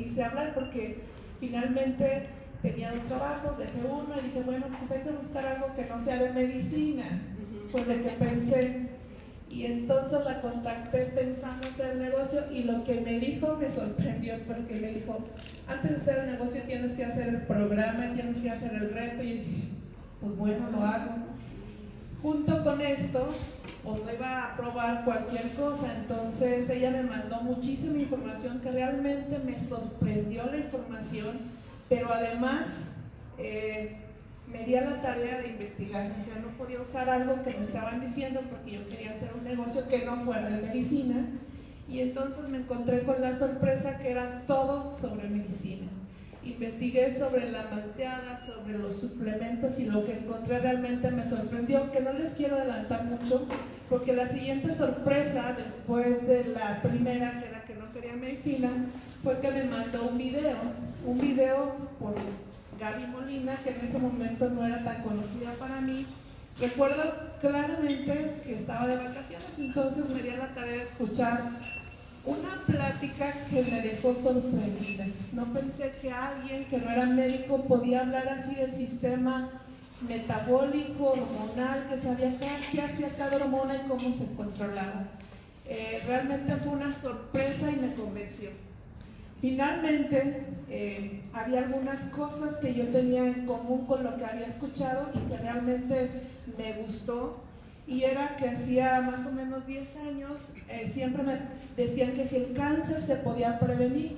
quise hablar porque finalmente tenía 2 trabajos, dejé uno y dije, bueno, pues hay que buscar algo que no sea de medicina, fue lo que pensé. Y entonces la contacté pensando hacer el negocio y lo que me dijo me sorprendió porque me dijo, antes de hacer el negocio tienes que hacer el programa, tienes que hacer el reto. Y yo dije, pues bueno, lo hago. Junto con esto, pues no iba a probar cualquier cosa, entonces ella me mandó muchísima información que realmente me sorprendió la información, pero además me di a la tarea de investigar. O sea, no podía usar algo que me estaban diciendo porque yo quería hacer un negocio que no fuera de medicina, y entonces me encontré con la sorpresa que era todo sobre medicina. Investigué sobre la malteada, sobre los suplementos, y lo que encontré realmente me sorprendió, que no les quiero adelantar mucho, porque la siguiente sorpresa después de la primera, que era que no quería medicina, fue que me mandó un video por Gaby Molina, que en ese momento no era tan conocida para mí. Recuerdo claramente que estaba de vacaciones, entonces me di a la tarea de escuchar una plática que me dejó sorprendida. No pensé que alguien que no era médico podía hablar así del sistema metabólico, hormonal, que sabía qué hacía cada hormona y cómo se controlaba. Realmente fue una sorpresa y me convenció. Finalmente, había algunas cosas que yo tenía en común con lo que había escuchado y que realmente me gustó, y era que hacía más o menos 10 años siempre me decían que si el cáncer se podía prevenir.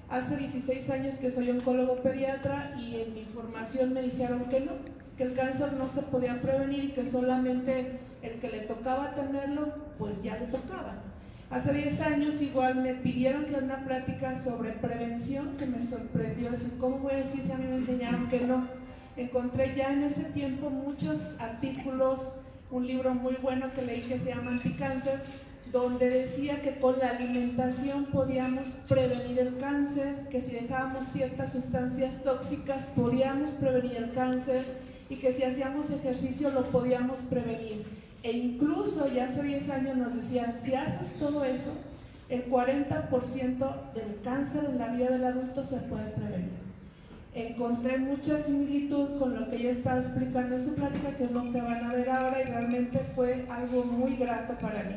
Hace 16 años que soy oncólogo pediatra y en mi formación me dijeron que no, que el cáncer no se podía prevenir y que solamente el que le tocaba tenerlo, pues ya le tocaba. Hace 10 años igual me pidieron que haga una plática sobre prevención, que me sorprendió, decir, ¿cómo voy a decir si a mí me enseñaron que no? Encontré ya en ese tiempo muchos artículos, un libro muy bueno que leí que se llama Anticáncer, donde decía que con la alimentación podíamos prevenir el cáncer, que si dejábamos ciertas sustancias tóxicas podíamos prevenir el cáncer, y que si hacíamos ejercicio lo podíamos prevenir. E incluso ya hace 10 años nos decían, si haces todo eso, el 40% del cáncer en la vida del adulto se puede prevenir. Encontré mucha similitud con lo que ella estaba explicando en su plática, que es lo que van a ver ahora, y realmente fue algo muy grato para mí.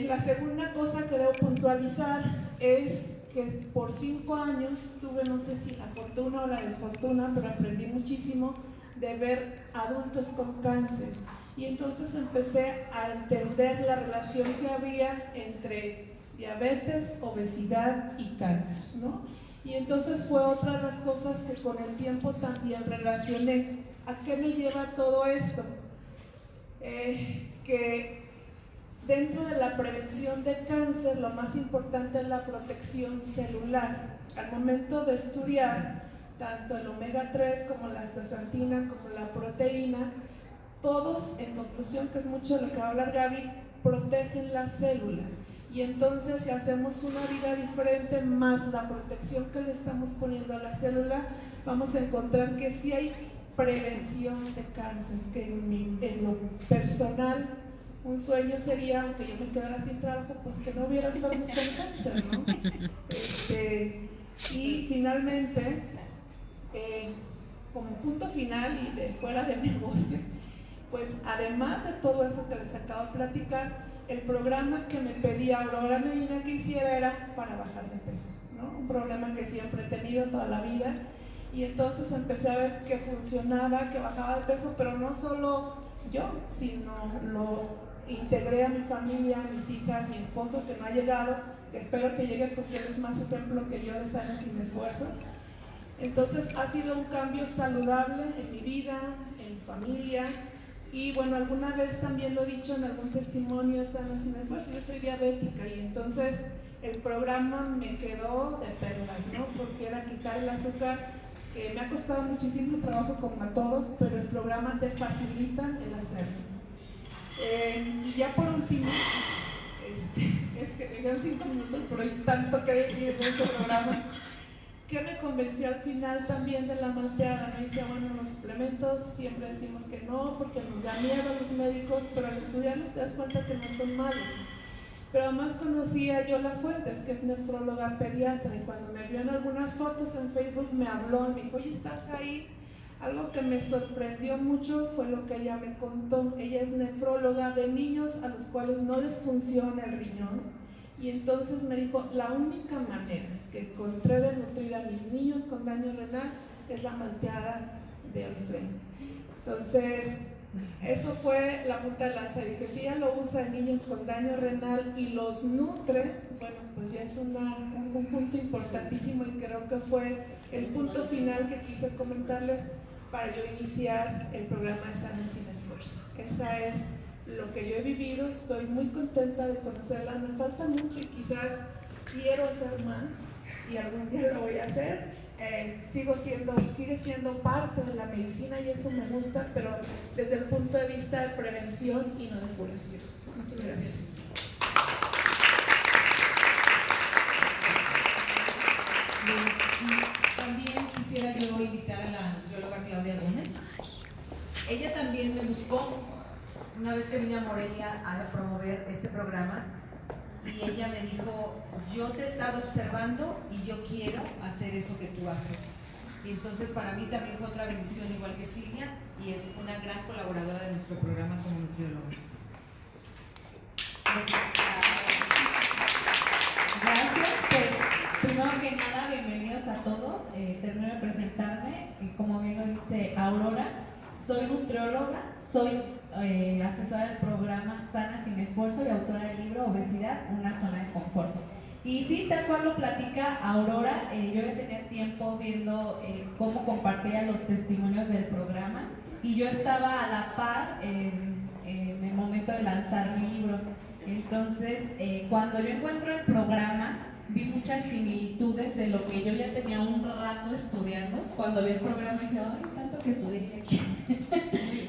La segunda cosa que debo puntualizar es que por 5 años tuve, no sé si la fortuna o la desfortuna, pero aprendí muchísimo de ver adultos con cáncer, y entonces empecé a entender la relación que había entre diabetes, obesidad y cáncer, ¿no? Y entonces fue otra de las cosas que con el tiempo también relacioné. ¿A qué me lleva todo esto? Que dentro de la prevención de cáncer lo más importante es la protección celular. Al momento de estudiar tanto el omega 3 como la astaxantina como la proteína, todos, en conclusión, que es mucho de lo que va a hablar Gaby, protegen la célula. Y entonces si hacemos una vida diferente más la protección que le estamos poniendo a la célula, vamos a encontrar que sí hay prevención de cáncer, que en lo personal un sueño sería, aunque yo me quedara sin trabajo, pues que no hubiera enfermos con cáncer, ¿no? Y finalmente, como punto final y de fuera de negocio, pues además de todo eso que les acabo de platicar, el programa que me pedía Aurora Medina que hiciera era para bajar de peso, ¿no? Un problema que siempre he tenido toda la vida, y entonces empecé a ver que funcionaba, que bajaba de peso, pero no solo yo, sino lo integré a mi familia, a mis hijas, mi esposo que no ha llegado, que espero que llegue porque él es más ejemplo que yo de sana sin esfuerzo. Entonces ha sido un cambio saludable en mi vida, en mi familia. Y bueno, alguna vez también lo he dicho en algún testimonio, sana sin esfuerzo, yo soy diabética, y entonces el programa me quedó de perlas, ¿no? Porque era quitar el azúcar, que me ha costado muchísimo trabajo como a todos, pero el programa te facilita el hacerlo. Y ya por último, es que me quedan 5 minutos, pero hay tanto que decir en este programa, que me convenció al final también de la malteada. Me decía, bueno, los suplementos siempre decimos que no, porque nos da miedo a los médicos, pero al estudiarlos te das cuenta que no son malos. Pero además conocí a Yola Fuentes, que es nefróloga pediatra, y cuando me vio en algunas fotos en Facebook me habló y me dijo, oye, ¿estás ahí? Algo que me sorprendió mucho fue lo que ella me contó. Ella es nefróloga de niños a los cuales no les funciona el riñón, y entonces me dijo, la única manera que encontré de nutrir a mis niños con daño renal es la malteada de Oriflame. Entonces, eso fue la punta de lanza. Y que si ella lo usa en niños con daño renal y los nutre, bueno, pues ya es un punto importantísimo, y creo que fue el punto final que quise comentarles para yo iniciar el programa de Sana Sin Esfuerzo. Esa es lo que yo he vivido. Estoy muy contenta de conocerla. Me falta mucho y quizás quiero hacer más, y algún día lo voy a hacer. Sigue siendo parte de la medicina y eso me gusta, pero desde el punto de vista de prevención y no de curación. Muchas gracias. También quisiera yo invitar a la nutrióloga Claudia Gómez. Ella también me buscó una vez que vine a Morelia a promover este programa, y ella me dijo, yo te he estado observando y yo quiero hacer eso que tú haces. Y entonces para mí también fue otra bendición, igual que Silvia, y es una gran colaboradora de nuestro programa como nutrióloga. Gracias. Pues primero que nada, bienvenidos a todos. Termino de presentarme, y como bien lo dice Aurora, soy nutrióloga, soy asesora del programa Sana Sin Esfuerzo y autora del libro Obesidad, una zona de confort. Y sí, tal cual lo platica Aurora, yo ya tenía tiempo viendo cómo compartía los testimonios del programa, y yo estaba a la par en el momento de lanzar mi libro. Entonces, cuando yo encuentro el programa, vi muchas similitudes de lo que yo ya tenía un rato estudiando. Cuando vi el programa dije, ay, tanto que estudié aquí.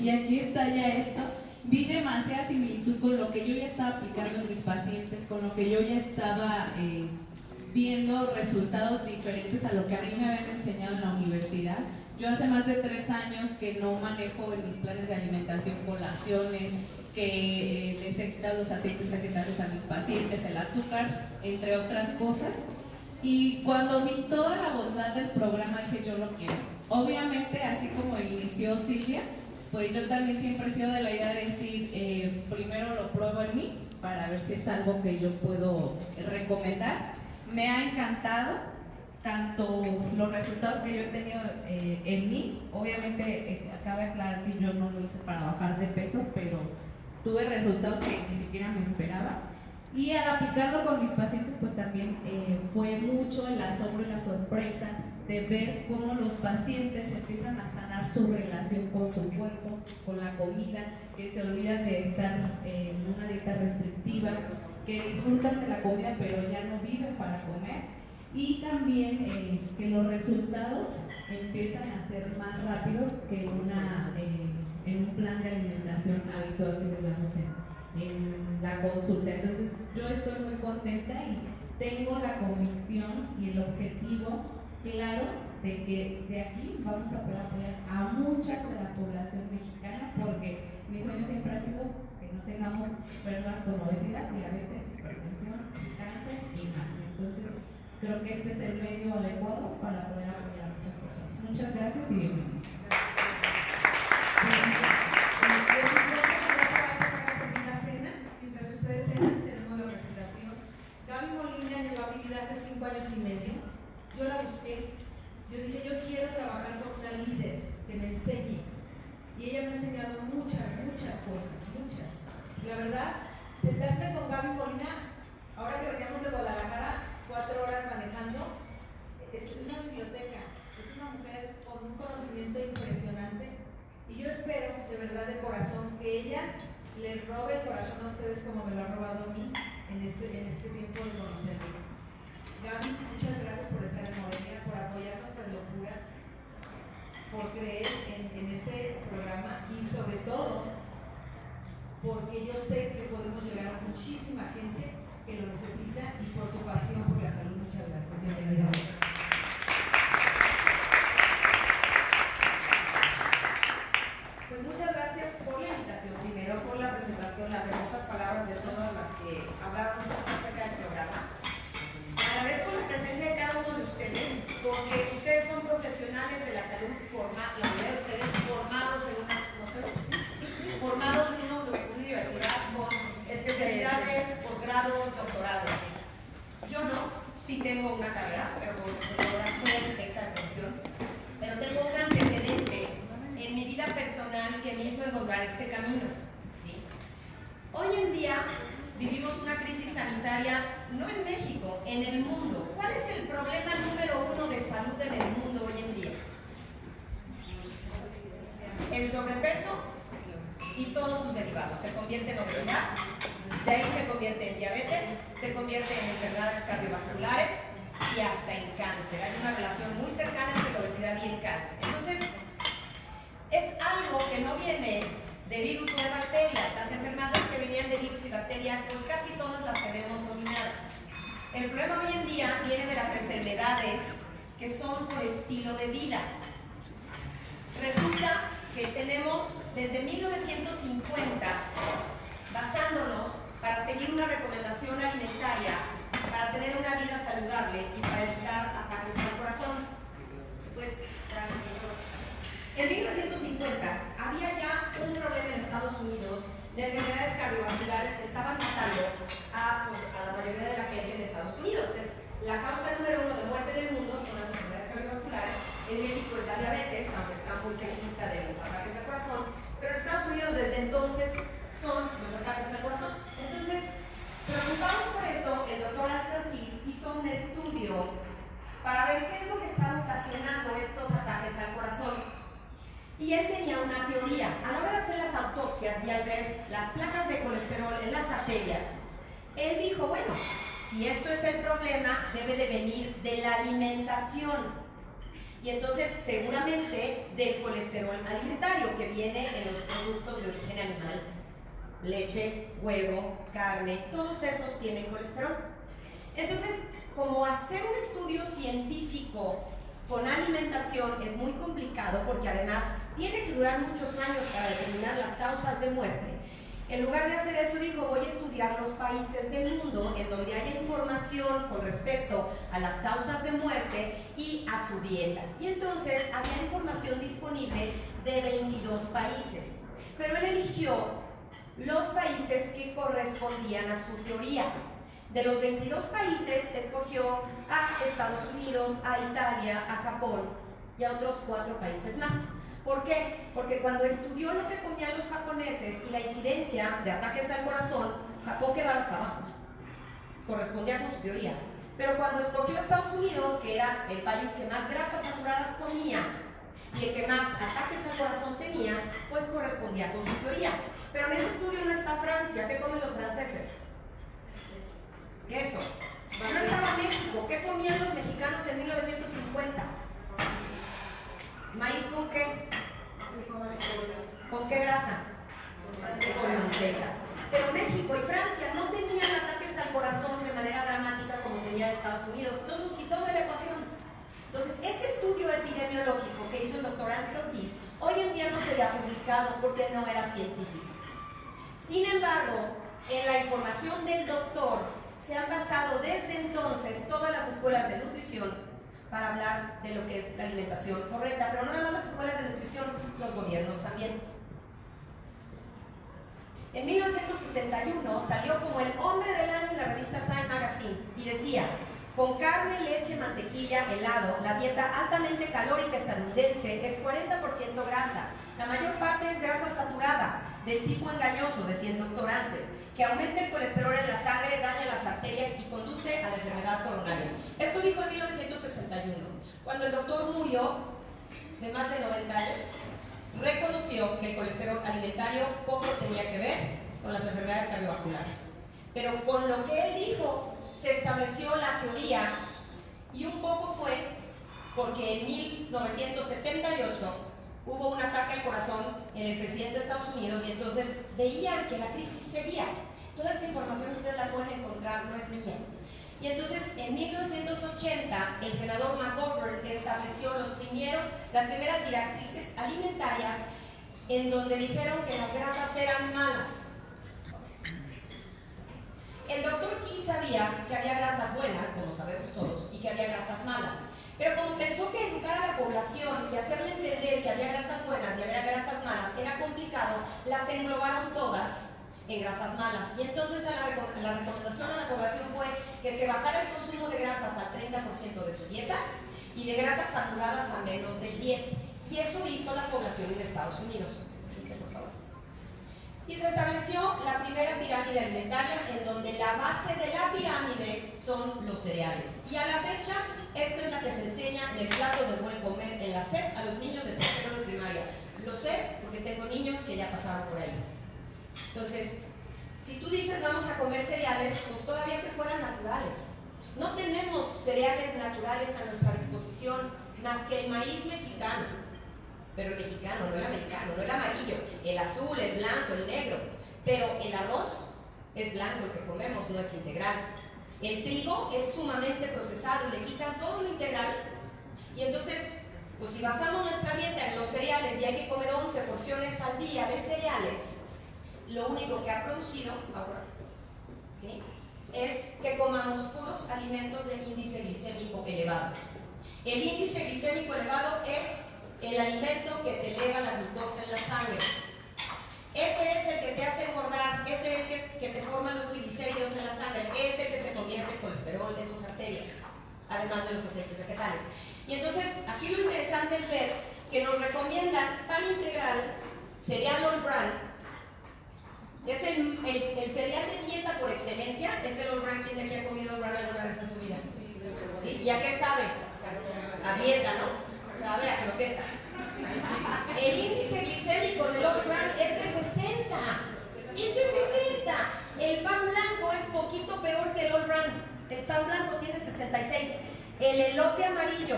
Y aquí está ya esto. Vi demasiada similitud con lo que yo ya estaba aplicando en mis pacientes, con lo que yo ya estaba viendo resultados diferentes a lo que a mí me habían enseñado en la universidad. Yo hace más de 3 años que no manejo en mis planes de alimentación colaciones, que les he quitado los aceites vegetales a mis pacientes, el azúcar, entre otras cosas. Y cuando vi toda la bondad del programa dije, yo lo quiero. Obviamente, así como inició Silvia, pues yo también siempre he sido de la idea de decir, primero lo pruebo en mí para ver si es algo que yo puedo recomendar. Me ha encantado tanto los resultados que yo he tenido en mí. Obviamente, cabe aclarar que yo no lo hice para bajar de peso, pero tuve resultados que ni siquiera me esperaba. Y al aplicarlo con mis pacientes, pues también fue mucho el asombro y la sorpresa de ver cómo los pacientes empiezan a sanar su relación con su cuerpo, con la comida, que se olvidan de estar en una dieta restrictiva, que disfrutan de la comida pero ya no viven para comer, y también que los resultados empiezan a ser más rápidos que en un plan de alimentación habitual que les damos en la consulta. Entonces yo estoy muy contenta y tengo la convicción y el objetivo claro de que de aquí vamos a poder apoyar a mucha de la población mexicana, porque mi sueño siempre ha sido que no tengamos personas con obesidad, diabetes, hipertensión, cáncer y más. Entonces creo que este es el medio adecuado para poder apoyar a muchas personas. Muchas gracias y bienvenidos. Mientras ustedes cenan, tenemos la presentación. Gaby Molina llegó a mi vida hace 5 años y medio. Yo la busqué. Yo dije, yo quiero trabajar con una líder que me enseñe. Y ella me ha enseñado muchas cosas, muchas. La verdad, sentarme con Gaby Molina, ahora que veníamos de Guadalajara, 4 horas manejando, es una biblioteca, es una mujer con un conocimiento impresionante. Y yo espero, de verdad, de corazón, que ella les robe el corazón a ustedes como me lo ha robado a mí en este tiempo de conocerme. Gaby, muchas gracias por estar en Morelia, por apoyar nuestras locuras, por creer en este programa y sobre todo porque yo sé que podemos llegar a muchísima gente que lo necesita, y por tu pasión por la salud. Muchas gracias. Bienvenida. Pues muchas gracias por la invitación, primero por la presentación, las hermosas palabras de todas las que hablaron tengo una carrera, pero ahora soy arquitecta de profesión, pero tengo un antecedente en mi vida personal que me hizo encontrar este camino, ¿sí? Hoy en día vivimos una crisis sanitaria, no en México, en el mundo. ¿Cuál es el problema número 1 de salud en el mundo hoy en día? El sobrepeso y todos sus derivados. Se convierte en obesidad, de ahí se convierte en diabetes, se convierte en enfermedades cardiovasculares y hasta en cáncer. Hay una relación muy cercana entre la obesidad y el cáncer. Entonces, es algo que no viene de virus o de bacterias. Las enfermedades que venían de virus y bacterias, pues casi todas las tenemos dominadas. El problema hoy en día viene de las enfermedades que son por estilo de vida. Resulta que tenemos desde 1950, basándonos para seguir una recomendación alimentaria, para tener una vida saludable y para evitar ataques al corazón. Pues, en 1950 había ya un problema en Estados Unidos de enfermedades cardiovasculares que estaban matando a la mayoría de la gente en Estados Unidos. Es la causa número 1 de muerte en el mundo son las enfermedades cardiovasculares. En México es la diabetes, aunque está muy cerquita de los ataques al corazón, pero en Estados Unidos desde entonces son los ataques al corazón. Entonces, preocupados por eso, el doctor Al-Sarkis hizo un estudio para ver qué es lo que estaba ocasionando estos ataques al corazón. Y él tenía una teoría. A la hora de hacer las autopsias y al ver las placas de colesterol en las arterias, él dijo, bueno, si esto es el problema, debe de venir de la alimentación. Y entonces, seguramente, del colesterol alimentario que viene en los productos de origen animal. Leche, huevo, carne, todos esos tienen colesterol. Entonces, como hacer un estudio científico con alimentación es muy complicado porque además tiene que durar muchos años para determinar las causas de muerte. En lugar de hacer eso, dijo, voy a estudiar los países del mundo en donde haya información con respecto a las causas de muerte y a su dieta. Y entonces había información disponible de 22 países, pero él eligió los países que correspondían a su teoría. De los 22 países, escogió a Estados Unidos, a Italia, a Japón y a otros 4 países más. ¿Por qué? Porque cuando estudió lo que comían los japoneses y la incidencia de ataques al corazón, Japón quedaba hasta abajo. Correspondía con su teoría. Pero cuando escogió a Estados Unidos, que era el país que más grasas saturadas comía y el que más ataques al corazón tenía, pues correspondía con su teoría. Pero en ese estudio no está Francia. ¿Qué comen los franceses? Queso. No estaba México. ¿Qué comían los mexicanos en 1950? ¿Maíz con qué? ¿Con qué grasa? Con manteca. Pero México y Francia no tenían ataques al corazón de manera dramática como tenía Estados Unidos. Entonces los quitó de la ecuación. Entonces, ese estudio epidemiológico que hizo el doctor Al-Sarkis hoy en día no sería publicado porque no era científico. Sin embargo, en la información del doctor se han basado desde entonces todas las escuelas de nutrición para hablar de lo que es la alimentación correcta, pero no nada más las escuelas de nutrición, los gobiernos también. En 1961 salió como el hombre del año en la revista Time Magazine y decía, con carne, leche, mantequilla, helado, la dieta altamente calórica estadounidense es 40% grasa. La mayor parte es grasa saturada, del tipo engañoso, decía el doctor Ansel, que aumenta el colesterol en la sangre, daña las arterias y conduce a la enfermedad coronaria. Esto dijo en 1961. Cuando el doctor murió, de más de 90 años, reconoció que el colesterol alimentario poco tenía que ver con las enfermedades cardiovasculares. Pero con lo que él dijo, se estableció la teoría y un poco fue porque en 1978 hubo un ataque al corazón en el presidente de Estados Unidos y entonces veían que la crisis seguía. Toda esta información ustedes la pueden encontrar, no es mía. Y entonces en 1980 el senador McGovern estableció las primeras directrices alimentarias en donde dijeron que las grasas eran malas. El doctor Key sabía que había grasas buenas, como sabemos todos, y que había grasas malas. Pero como pensó que educar a la población y hacerle entender que había grasas buenas y había grasas malas era complicado, las englobaron todas en grasas malas. Y entonces la recomendación a la población fue que se bajara el consumo de grasas al 30% de su dieta y de grasas saturadas a menos del 10%. Y eso hizo la población en Estados Unidos. Siguiente, por favor. Y se estableció la primera pirámide alimentaria, en donde la base de la pirámide son los cereales. Y a la fecha, esta es la que se enseña en el plato de buen comer en la SEP a los niños de tercero de primaria. Lo sé porque tengo niños que ya pasaron por ahí. Entonces, si tú dices vamos a comer cereales, pues todavía que fueran naturales. No tenemos cereales naturales a nuestra disposición más que el maíz mexicano. Pero el mexicano, no el americano, no el amarillo, el azul, el blanco, el negro. Pero el arroz es blanco, el que comemos, no es integral. El trigo es sumamente procesado y le quitan todo lo integral. Y entonces, pues si basamos nuestra dieta en los cereales y hay que comer 11 porciones al día de cereales, lo único que ha producido ahora, ¿sí?, es que comamos puros alimentos de índice glicémico elevado. El índice glicémico elevado es el alimento que te eleva la glucosa en la sangre. Ese es el que te hace engordar, ese es el que te forma los triglicéridos en la sangre, ese es el que se convierte en colesterol en tus arterias, además de los aceites vegetales. Y entonces, aquí lo interesante es ver que nos recomiendan pan integral, cereal all bran. Es el cereal de dieta por excelencia, es el all bran. ¿Quién de aquí ha comido all bran alguna vez en su vida? ¿Sí? ¿Y a qué sabe? A dieta, ¿no? Sabe a croquetas. El índice glicémico del all bran es de 60. Es de 60. El pan blanco es poquito peor que el all bran. El pan blanco tiene 66. El elote amarillo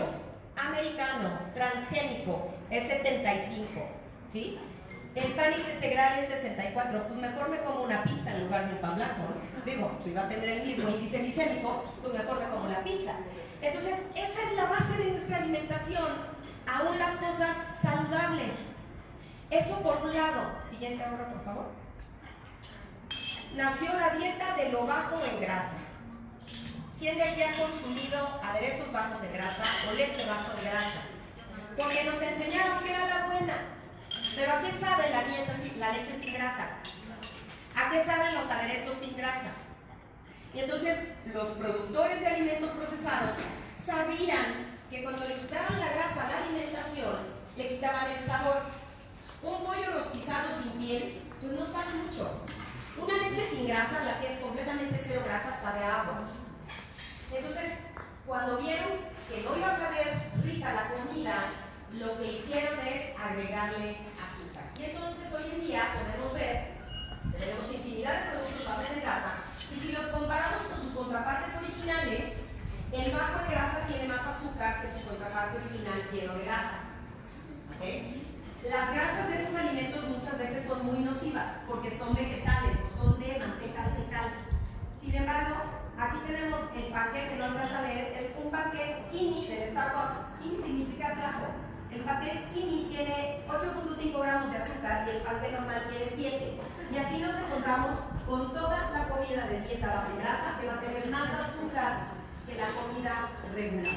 americano transgénico es 75. ¿Sí? El pan integral es 64. Pues mejor me como una pizza en lugar de un pan blanco, ¿no? Digo, si va a tener el mismo índice glicémico, pues mejor me como la pizza. Entonces, esa es la base de nuestra alimentación, aún las cosas saludables. Eso por un lado. Siguiente ahora, por favor. Nació la dieta de lo bajo en grasa. ¿Quién de aquí ha consumido aderezos bajos de grasa o leche bajo de grasa? Porque nos enseñaron que era la buena. Pero ¿a qué sabe la leche sin grasa? ¿A qué saben los aderezos sin grasa? Y entonces los productores de alimentos procesados sabían que cuando le quitaban la grasa a la alimentación, le quitaban el sabor. Un pollo rostizado sin piel, pues no sabe mucho. Una leche sin grasa, la que es completamente cero grasa, sabe a agua. Entonces, cuando vieron que no iba a saber rica la comida, lo que hicieron es agregarle azúcar. Y entonces hoy en día podemos ver, tenemos infinidad de productos bajos en grasa, y si los comparamos con sus contrapartes originales, el bajo en grasa tiene más azúcar que su contraparte original lleno de grasa. ¿Okay? Las grasas de esos alimentos muchas veces son muy nocivas porque son vegetales o son de manteca vegetal. Sin embargo, aquí tenemos el panqueque, no lo vas a ver, es un panqueque skinny del Starbucks. Skinny significa flaco. El panqueque skinny tiene 8.5 gramos de azúcar y el panqueque normal tiene 7. Y así nos encontramos con toda la comida de dieta baja en grasa que va a tener más azúcar que la comida regular.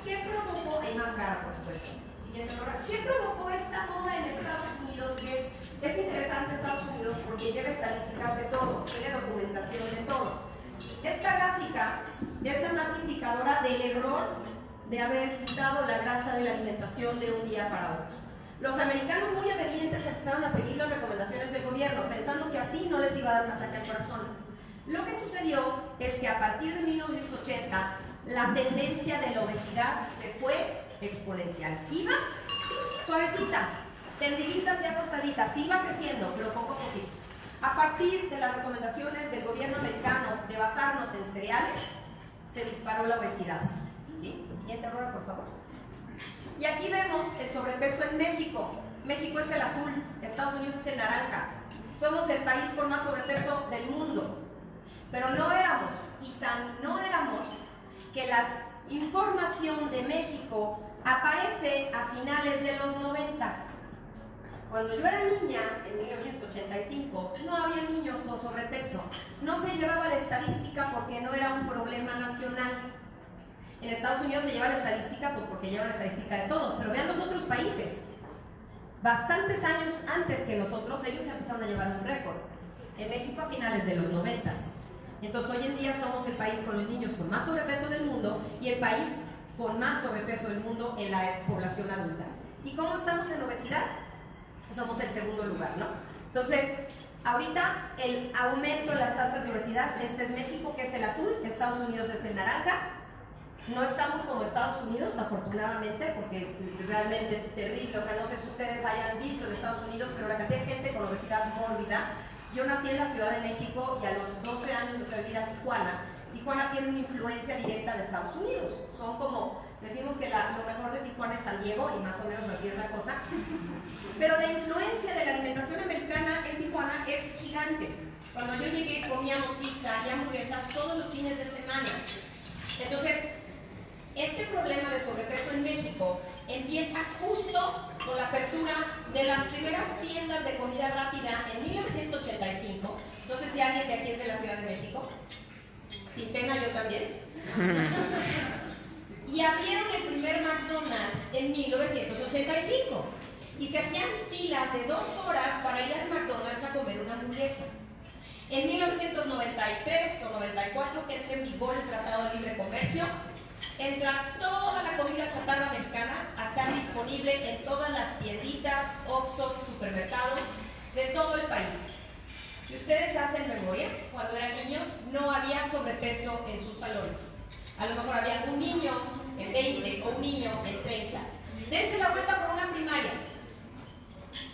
¿Qué provocó? Hay más cara, por supuesto. ¿Qué provocó esta moda en Estados Unidos? Que es interesante Estados Unidos porque lleva estadísticas de todo, tiene documentación de todo. Esta gráfica es la más indicadora del error de haber quitado la grasa de la alimentación de un día para otro. Los americanos muy obedientes empezaron a seguir las recomendaciones del gobierno, pensando que así no les iba a dar un ataque al corazón. Lo que sucedió es que a partir de 1980, la tendencia de la obesidad se fue exponencial. Iba suavecita, tendidita hacia acostadita, sí iba creciendo, pero poco a poquito. A partir de las recomendaciones del gobierno americano de basarnos en cereales, se disparó la obesidad. ¿Sí? Siguiente error, por favor. Y aquí vemos el sobrepeso en México. México es el azul, Estados Unidos es el naranja. Somos el país con más sobrepeso del mundo. Pero no éramos, y tan no éramos, que la información de México aparece a finales de los 90. Cuando yo era niña, en 1985, no había niños con sobrepeso. No se llevaba la estadística porque no era un problema nacional. En Estados Unidos se lleva la estadística pues porque lleva la estadística de todos, pero vean los otros países. Bastantes años antes que nosotros, ellos empezaron a llevar un récord. en México a finales de los 90. Entonces hoy en día somos el país con los niños con más sobrepeso del mundo y el país con más sobrepeso del mundo en la población adulta. ¿Y cómo estamos en obesidad? Somos el segundo lugar, ¿no? Entonces, ahorita el aumento en las tasas de obesidad, este es México, que es el azul, Estados Unidos es el naranja. No estamos como Estados Unidos, afortunadamente, porque es realmente terrible. O sea, no sé si ustedes hayan visto en Estados Unidos, pero la cantidad de gente con obesidad mórbida. Yo nací en la Ciudad de México y a los 12 años me fui a vivir a Tijuana. Tijuana tiene una influencia directa de Estados Unidos. Son como, decimos que lo mejor de Tijuana es San Diego, y más o menos así es la cosa. Pero la influencia de la alimentación americana en Tijuana es gigante. Cuando yo llegué comíamos pizza y hamburguesas todos los fines de semana. Entonces, este problema de sobrepeso en México empieza justo con la apertura de las primeras tiendas de comida rápida en 1985. No sé si alguien de aquí es de la Ciudad de México. Sin pena, yo también. Y abrieron el primer McDonald's en 1985. Y se hacían filas de 2 horas para ir al McDonald's a comer una hamburguesa. En 1993 o 94, que entra en vigor el Tratado de Libre Comercio, entra toda la comida chatarra americana a estar disponible en todas las tienditas, Oxxos, supermercados de todo el país. Si ustedes hacen memoria, cuando eran niños no había sobrepeso en sus salones. A lo mejor había un niño en 20 o un niño en 30. Dense la vuelta por una primaria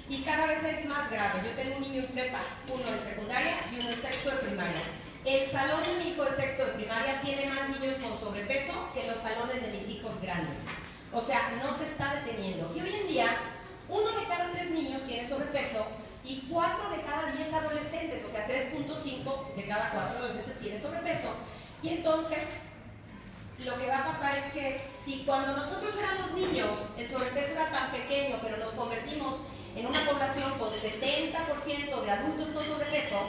y cada vez es más grave. Yo tengo un niño en prepa, uno en secundaria y uno en sexto de primaria. El salón de mi hijo de sexto de primaria tiene más niños con sobrepeso que los salones de mis hijos grandes. O sea, no se está deteniendo. Y hoy en día, 1 de cada 3 niños tiene sobrepeso y 4 de cada 10 adolescentes, o sea, 3.5 de cada 4 adolescentes tiene sobrepeso. Y entonces, lo que va a pasar es que si cuando nosotros éramos niños el sobrepeso era tan pequeño, pero nos convertimos en una población con 70% de adultos con sobrepeso,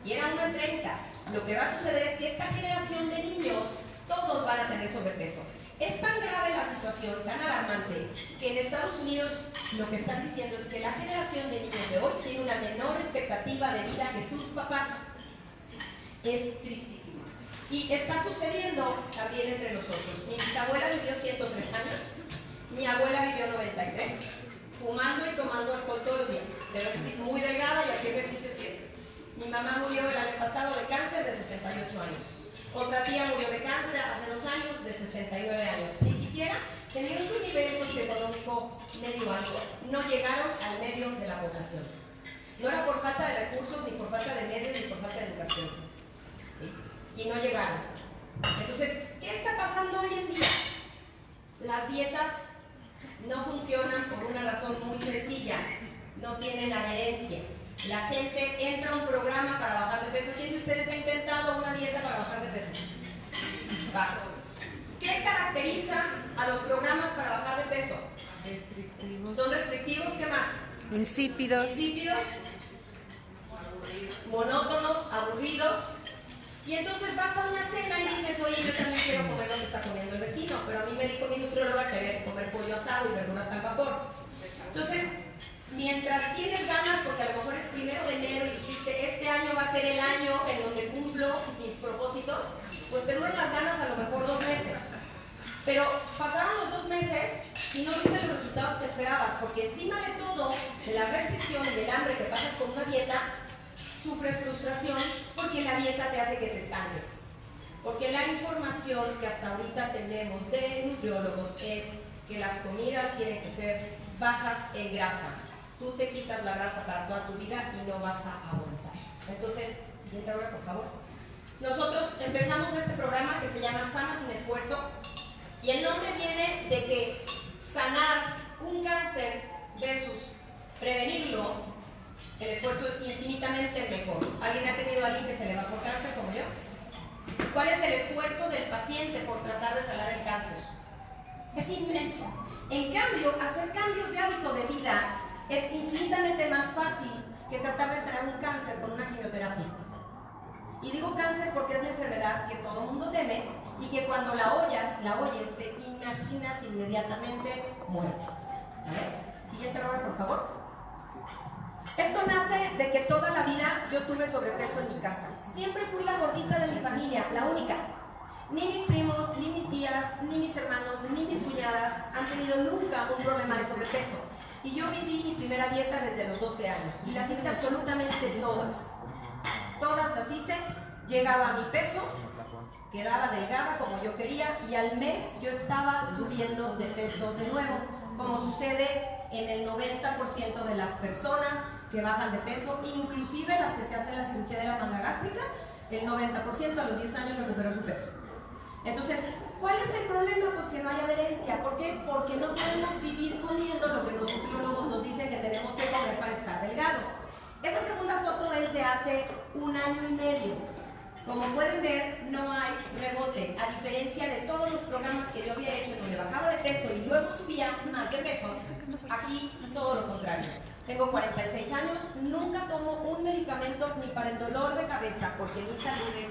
y era 1 en 30, lo que va a suceder es que esta generación de niños, todos van a tener sobrepeso. Es tan grave la situación, tan alarmante, que en Estados Unidos lo que están diciendo es que la generación de niños de hoy tiene una menor expectativa de vida que sus papás. Es tristísimo. Y está sucediendo también entre nosotros. Mi bisabuela vivió 103 años, mi abuela vivió 93, fumando y tomando alcohol todos los días. Debe ser muy delgada y hacía ejercicio siempre. Mi mamá murió el año pasado de cáncer de 68 años. Otra tía murió de cáncer hace 2 años de 69 años. Ni siquiera tenían un nivel socioeconómico medio alto. No llegaron al medio de la población. No era por falta de recursos, ni por falta de medios, ni por falta de educación. ¿Sí? Y no llegaron. Entonces, ¿qué está pasando hoy en día? Las dietas no funcionan por una razón muy sencilla. No tienen adherencia. La gente entra a un programa para bajar de peso. ¿Quién de ustedes ha intentado una dieta para bajar de peso? Va. ¿Qué caracteriza a los programas para bajar de peso? Restrictivos. ¿Son restrictivos? ¿Qué más? Insípidos. Insípidos, monótonos, aburridos. Y entonces vas a una cena y dices, oye, yo también quiero comer lo que está comiendo el vecino, pero a mí me dijo mi nutrióloga que había que comer pollo asado y verduras al vapor. Entonces, mientras tienes ganas, porque a lo mejor es 1 de enero y dijiste, este año va a ser el año en donde cumplo mis propósitos, pues te duran las ganas a lo mejor 2 meses. Pero pasaron los 2 meses y no viste los resultados que esperabas, porque encima de todo, de las restricciones, del hambre que pasas con una dieta, sufres frustración porque la dieta te hace que te estanques. Porque la información que hasta ahorita tenemos de nutriólogos es que las comidas tienen que ser bajas en grasa. Tú te quitas la grasa para toda tu vida y no vas a aguantar. Entonces, siguiente hora, por favor. Nosotros empezamos este programa que se llama Sana sin esfuerzo y el nombre viene de que sanar un cáncer versus prevenirlo, el esfuerzo es infinitamente mejor. ¿Alguien ha tenido a alguien que se le va por cáncer como yo? ¿Cuál es el esfuerzo del paciente por tratar de sanar el cáncer? Es inmenso. En cambio, hacer cambios de hábito de vida es infinitamente más fácil que tratar de sanar un cáncer con una quimioterapia. Y digo cáncer porque es la enfermedad que todo el mundo teme y que cuando la oyes, te imaginas inmediatamente muerte. A ver, siguiente error, por favor. Esto nace de que toda la vida yo tuve sobrepeso en mi casa. Siempre fui la gordita de mi familia, la única. Ni mis primos, ni mis tías, ni mis hermanos, ni mis cuñadas han tenido nunca un problema de sobrepeso. Y yo viví mi primera dieta desde los 12 años y las hice absolutamente todas. Todas las hice, llegaba a mi peso, quedaba delgada como yo quería y al mes yo estaba subiendo de peso de nuevo, como sucede en el 90% de las personas que bajan de peso, inclusive las que se hacen la cirugía de la manga gástrica, el 90% a los 10 años recupera su peso. Entonces, ¿cuál es el problema? Pues que no hay adherencia. ¿Por qué? Porque no podemos vivir comiendo lo que los nutriólogos nos dicen que tenemos que comer para estar delgados. Esta segunda foto es de hace 1 año y medio. Como pueden ver, no hay rebote, a diferencia de todos los programas que yo había hecho en donde bajaba de peso y luego subía más de peso, aquí todo lo contrario. Tengo 46 años, nunca tomo un medicamento ni para el dolor de cabeza porque mi salud es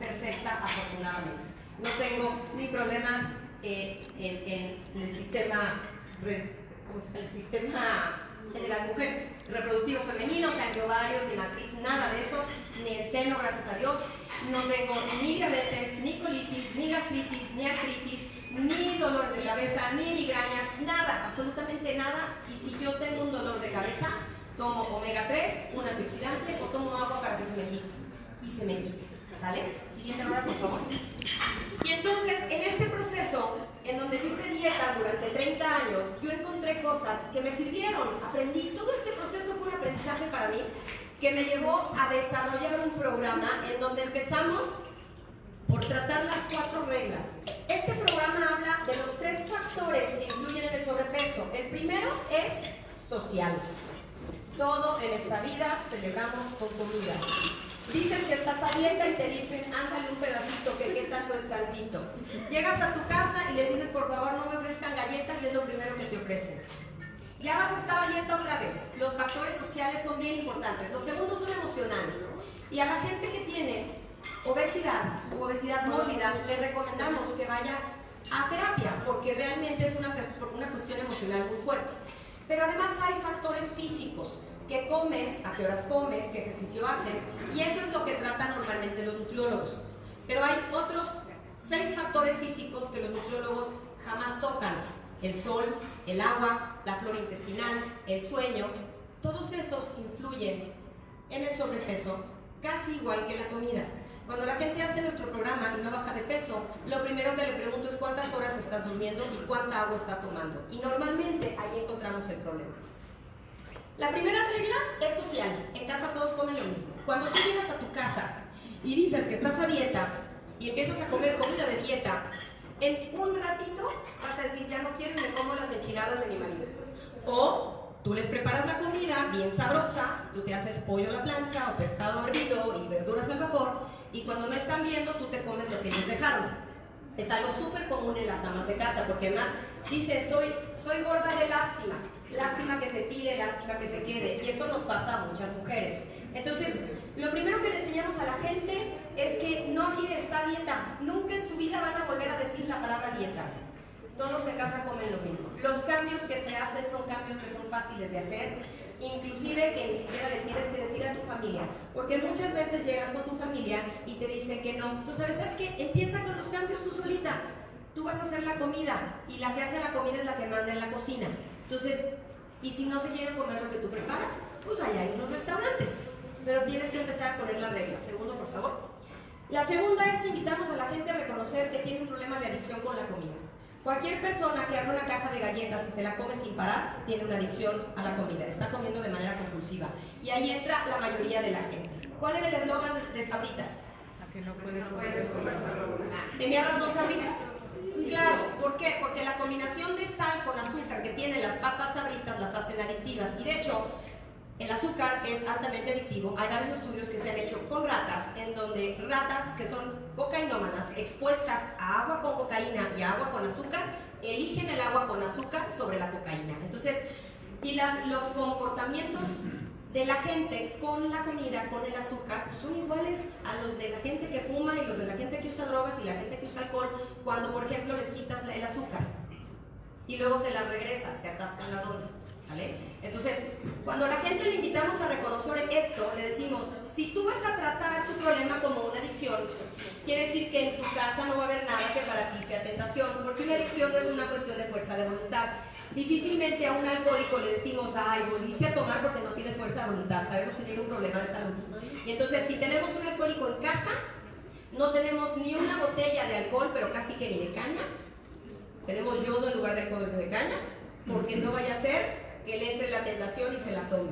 perfecta, afortunadamente. No tengo ni problemas en el sistema, de las mujeres, reproductivo femenino, o sea, ni ovarios, ni matriz, nada de eso, ni el seno, gracias a Dios. No tengo ni diabetes, ni colitis, ni gastritis, ni artritis, ni dolores de cabeza, ni migrañas, nada, absolutamente nada. Y si yo tengo un dolor de cabeza, tomo omega 3, un antioxidante o tomo agua para que se me quite. Y se me quite, ¿sale? Siguiente hora, por favor. Y entonces, en este proceso, en donde yo hice dietas durante 30 años, yo encontré cosas que me sirvieron, aprendí. Todo este proceso fue un aprendizaje para mí que me llevó a desarrollar un programa en donde empezamos por tratar las 4 reglas. Este programa habla de los 3 factores que influyen en el sobrepeso. El primero es social. Todo en esta vida celebramos con comida. Dices que estás a dieta y te dicen, ándale un pedacito, que qué tanto es tantito. Llegas a tu casa y le dices, por favor no me ofrezcan galletas, y es lo primero que te ofrecen. Ya vas a estar a dieta otra vez. Los factores sociales son bien importantes. Los segundos son emocionales. Y a la gente que tiene obesidad u obesidad mórbida, le recomendamos que vaya a terapia, porque realmente es una cuestión emocional muy fuerte. Pero además hay factores físicos. ¿Qué comes? ¿A qué horas comes? ¿Qué ejercicio haces? Y eso es lo que tratan normalmente los nutriólogos. Pero hay otros 6 factores físicos que los nutriólogos jamás tocan. El sol, el agua, la flora intestinal, el sueño. Todos esos influyen en el sobrepeso casi igual que la comida. Cuando la gente hace nuestro programa y no baja de peso, lo primero que le pregunto es cuántas horas estás durmiendo y cuánta agua está tomando. Y normalmente ahí encontramos el problema. La primera regla es social. En casa todos comen lo mismo. Cuando tú llegas a tu casa y dices que estás a dieta y empiezas a comer comida de dieta, en un ratito vas a decir, ya no quiero y me como las enchiladas de mi marido. O tú les preparas la comida bien sabrosa, tú te haces pollo a la plancha o pescado hervido y verduras al vapor, y cuando no están viendo tú te comes lo que ellos dejaron. Es algo súper común en las amas de casa, porque además dicen, soy gorda de lástima. Lástima que se tire, lástima que se quede, y eso nos pasa a muchas mujeres. Entonces, lo primero que le enseñamos a la gente es que no quiere esta dieta. Nunca en su vida van a volver a decir la palabra dieta. Todos en casa comen lo mismo. Los cambios que se hacen son cambios que son fáciles de hacer, inclusive que ni siquiera le tienes que decir a tu familia, porque muchas veces llegas con tu familia y te dicen que no. Tú sabes qué, empieza con los cambios tú solita. Tú vas a hacer la comida y la que hace la comida es la que manda en la cocina. Entonces, y si no se quieren comer lo que tú preparas, pues allá hay unos restaurantes. Pero tienes que empezar a poner la regla. Segundo, por favor. La segunda es invitamos a la gente a reconocer que tiene un problema de adicción con la comida. Cualquier persona que abre una caja de galletas y se la come sin parar, tiene una adicción a la comida. Está comiendo de manera compulsiva. Y ahí entra la mayoría de la gente. ¿Cuál era el eslogan de Sabritas? A que no puedes comer solo. ¿Tenía razón Sabritas? Claro, ¿por qué? Porque la combinación de sal con azúcar que tienen las papas Sabritas las hacen adictivas. Y de hecho, el azúcar es altamente adictivo. Hay varios estudios que se han hecho con ratas, en donde ratas que son cocainómanas, expuestas a agua con cocaína y a agua con azúcar, eligen el agua con azúcar sobre la cocaína. Entonces, los comportamientos de la gente con la comida, con el azúcar, son iguales a los de la gente que fuma y los de la gente que usa drogas y la gente que usa alcohol, cuando por ejemplo les quitas el azúcar y luego se las regresas, se atascan la ronda. ¿Vale? Entonces, cuando a la gente le invitamos a reconocer esto, le decimos, si tú vas a tratar tu problema como una adicción, quiere decir que en tu casa no va a haber nada que para ti sea tentación, porque una adicción no es una cuestión de fuerza de voluntad. Difícilmente a un alcohólico le decimos, ay, volviste a tomar porque no tienes fuerza de voluntad, sabemos que tiene un problema de salud. Y entonces, si tenemos un alcohólico en casa, no tenemos ni una botella de alcohol, pero casi que ni de caña, tenemos yodo en lugar de alcohol de caña, porque no vaya a ser que le entre la tentación y se la tome.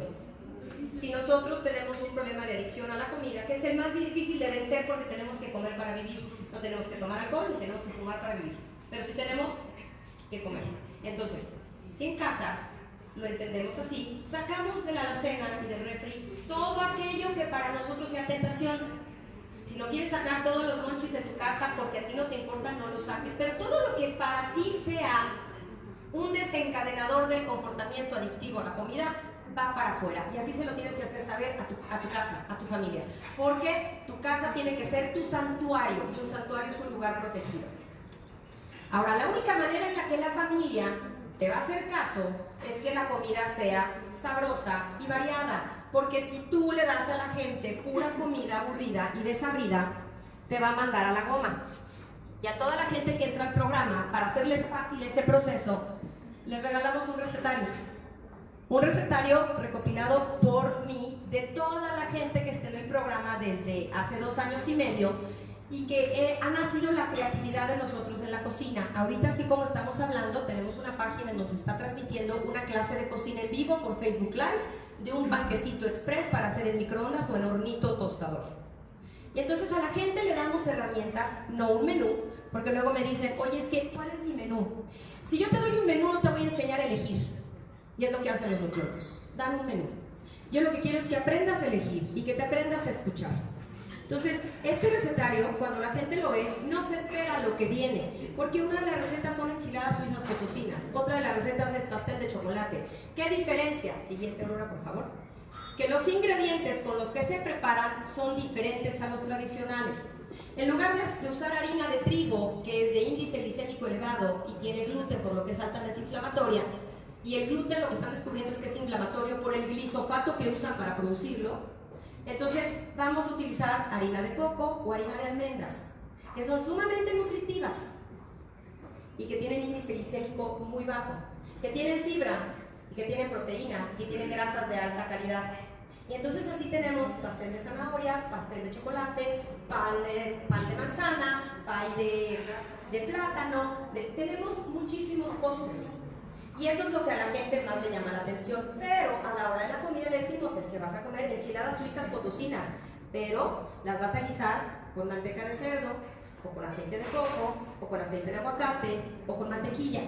Si nosotros tenemos un problema de adicción a la comida, que es el más difícil de vencer porque tenemos que comer para vivir, no tenemos que tomar alcohol ni tenemos que fumar para vivir, pero sí tenemos que comer. Entonces, si en casa lo entendemos así, sacamos de la alacena y del refri todo aquello que para nosotros sea tentación. Si no quieres sacar todos los monchis de tu casa porque a ti no te importa, no los saques, pero todo lo que para ti sea un desencadenador del comportamiento adictivo a la comida va para afuera, y así se lo tienes que hacer saber a tu casa, a tu familia, porque tu casa tiene que ser tu santuario, y un santuario es un lugar protegido. Ahora, la única manera en la que la familia te va a hacer caso es que la comida sea sabrosa y variada, porque si tú le das a la gente pura comida aburrida y desabrida, te va a mandar a la goma. Y a toda la gente que entra al programa, para hacerles fácil ese proceso, les regalamos un recetario. Un recetario recopilado por mí de toda la gente que está en el programa desde hace 2 años y medio y que ha nacido la creatividad de nosotros en la cocina. Ahorita, así como estamos hablando, tenemos una página en donde se está transmitiendo una clase de cocina en vivo por Facebook Live de un panquecito express para hacer en microondas o en hornito tostador. Y entonces a la gente le damos herramientas, no un menú, porque luego me dicen, oye, es que, ¿cuál es mi menú? Si yo te doy un menú, no te voy a enseñar a elegir. Y es lo que hacen los nutriólogos, dan un menú. Yo lo que quiero es que aprendas a elegir y que te aprendas a escuchar. Entonces, este recetario, cuando la gente lo ve, no se espera lo que viene, porque una de las recetas son enchiladas suizas potosinas, otra de las recetas es pastel de chocolate. ¿Qué diferencia? Siguiente, Aurora, por favor. Que los ingredientes con los que se preparan son diferentes a los tradicionales. En lugar de usar harina de trigo, que es de índice glicémico elevado y tiene gluten, por lo que es altamente inflamatoria, y el gluten lo que están descubriendo es que es inflamatorio por el glisofato que usan para producirlo, entonces vamos a utilizar harina de coco o harina de almendras, que son sumamente nutritivas y que tienen índice glicémico muy bajo, que tienen fibra y que tienen proteína y que tienen grasas de alta calidad. Y entonces así tenemos pastel de zanahoria, pastel de chocolate, pan de manzana, pay de plátano, tenemos muchísimos postres. Y eso es lo que a la gente más le llama la atención. Pero a la hora de la comida le decimos, es que vas a comer enchiladas suizas potosinas, pero las vas a guisar con manteca de cerdo, o con aceite de coco, o con aceite de aguacate, o con mantequilla.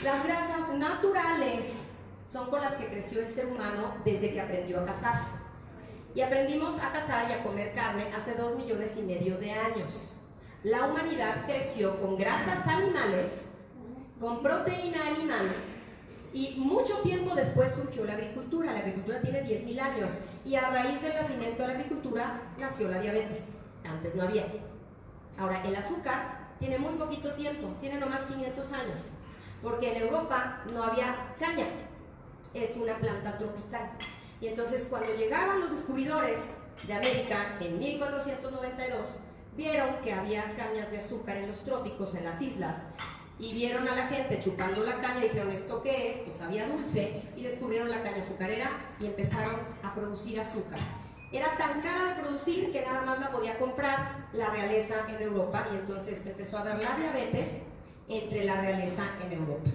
Las grasas naturales son con las que creció el ser humano desde que aprendió a cazar. Y aprendimos a cazar y a comer carne hace 2,5 millones de años. La humanidad creció con grasas animales, con proteína animal, y mucho tiempo después surgió la agricultura. La agricultura tiene 10,000 años, y a raíz del nacimiento de la agricultura nació la diabetes. Antes no había. Ahora, el azúcar tiene muy poquito tiempo, tiene nomás 500 años, porque en Europa no había caña, es una planta tropical. Y entonces cuando llegaron los descubridores de América en 1492, vieron que había cañas de azúcar en los trópicos, en las islas, y vieron a la gente chupando la caña y dijeron, ¿esto qué es? Pues sabía dulce, y descubrieron la caña azucarera y empezaron a producir azúcar. Era tan cara de producir que nada más la podía comprar la realeza en Europa, y entonces empezó a haber la diabetes entre la realeza en Europa.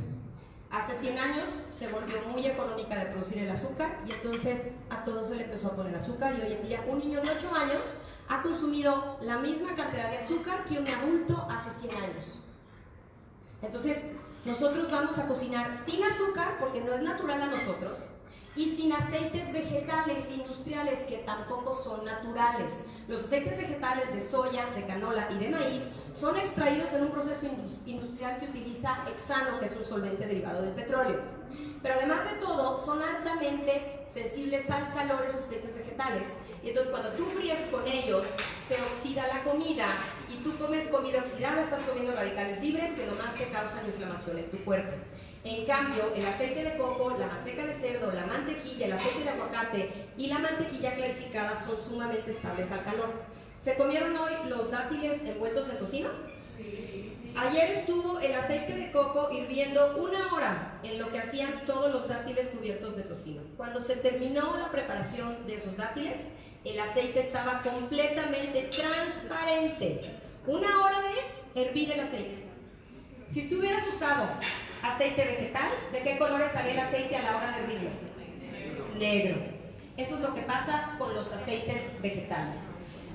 Hace 100 años se volvió muy económica de producir el azúcar, y entonces a todos se le empezó a poner azúcar, y hoy en día un niño de 8 años ha consumido la misma cantidad de azúcar que un adulto hace 100 años. Entonces, nosotros vamos a cocinar sin azúcar, porque no es natural a nosotros, y sin aceites vegetales industriales, que tampoco son naturales. Los aceites vegetales de soya, de canola y de maíz son extraídos en un proceso industrial que utiliza hexano, que es un solvente derivado del petróleo. Pero además de todo, son altamente sensibles al calor esos aceites vegetales. Y entonces cuando tú fríes con ellos, se oxida la comida y tú comes comida oxidada, estás comiendo radicales libres que nomás te causan inflamación en tu cuerpo. En cambio, el aceite de coco, la manteca de cerdo, la mantequilla, el aceite de aguacate y la mantequilla clarificada son sumamente estables al calor. ¿Se comieron hoy los dátiles envueltos en tocino? Sí. Ayer estuvo el aceite de coco hirviendo 1 hora en lo que hacían todos los dátiles cubiertos de tocino. Cuando se terminó la preparación de esos dátiles, el aceite estaba completamente transparente. 1 hora de hervir el aceite. Si tú hubieras usado aceite vegetal, ¿de qué color estaría el aceite a la hora de hervirlo? Negro. Eso es lo que pasa con los aceites vegetales.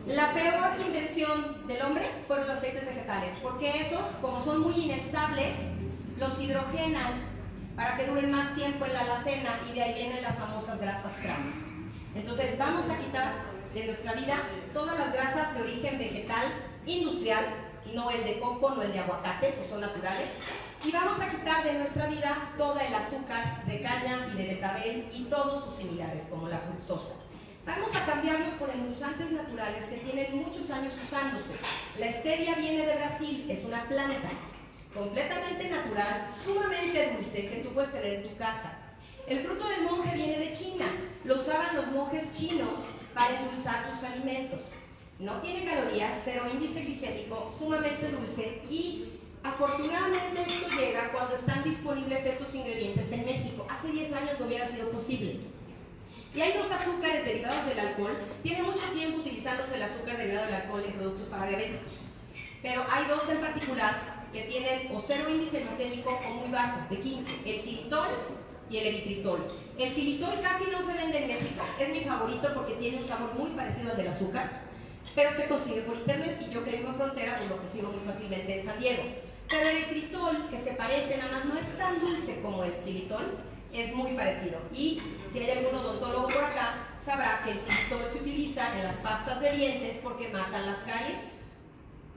La peor invención del hombre fueron los aceites vegetales, porque esos, como son muy inestables, los hidrogenan para que duren más tiempo en la alacena y de ahí vienen las famosas grasas trans. Entonces vamos a quitar de nuestra vida todas las grasas de origen vegetal industrial, no el de coco, no el de aguacate, esos son naturales, y vamos a quitar de nuestra vida todo el azúcar de caña y de betabel y todos sus similares, como la fructosa. Vamos a cambiarlos por endulzantes naturales que tienen muchos años usándose. La stevia viene de Brasil, es una planta completamente natural, sumamente dulce, que tú puedes tener en tu casa. El fruto del monje viene de China, lo usaban los monjes chinos para endulzar sus alimentos. No tiene calorías, 0 índice glicémico, sumamente dulce y afortunadamente esto llega cuando están disponibles estos ingredientes en México. Hace 10 años no hubiera sido posible. Y hay 2 azúcares derivados del alcohol. Tiene mucho tiempo utilizándose el azúcar derivado del alcohol en productos para diabéticos. Pero hay 2 en particular que tienen o 0 índice glicémico o muy bajo, de 15. El xilitol y el eritritol. El xilitol casi no se vende en México. Es mi favorito porque tiene un sabor muy parecido al del azúcar. Pero se consigue por internet y yo que vivo en frontera pues lo consigo muy fácilmente en San Diego. Pero el eritritol, que se parece, nada más no es tan dulce como el xilitol, es muy parecido. Y si hay algún odontólogo por acá, sabrá que el xilitol se utiliza en las pastas de dientes porque matan las caries.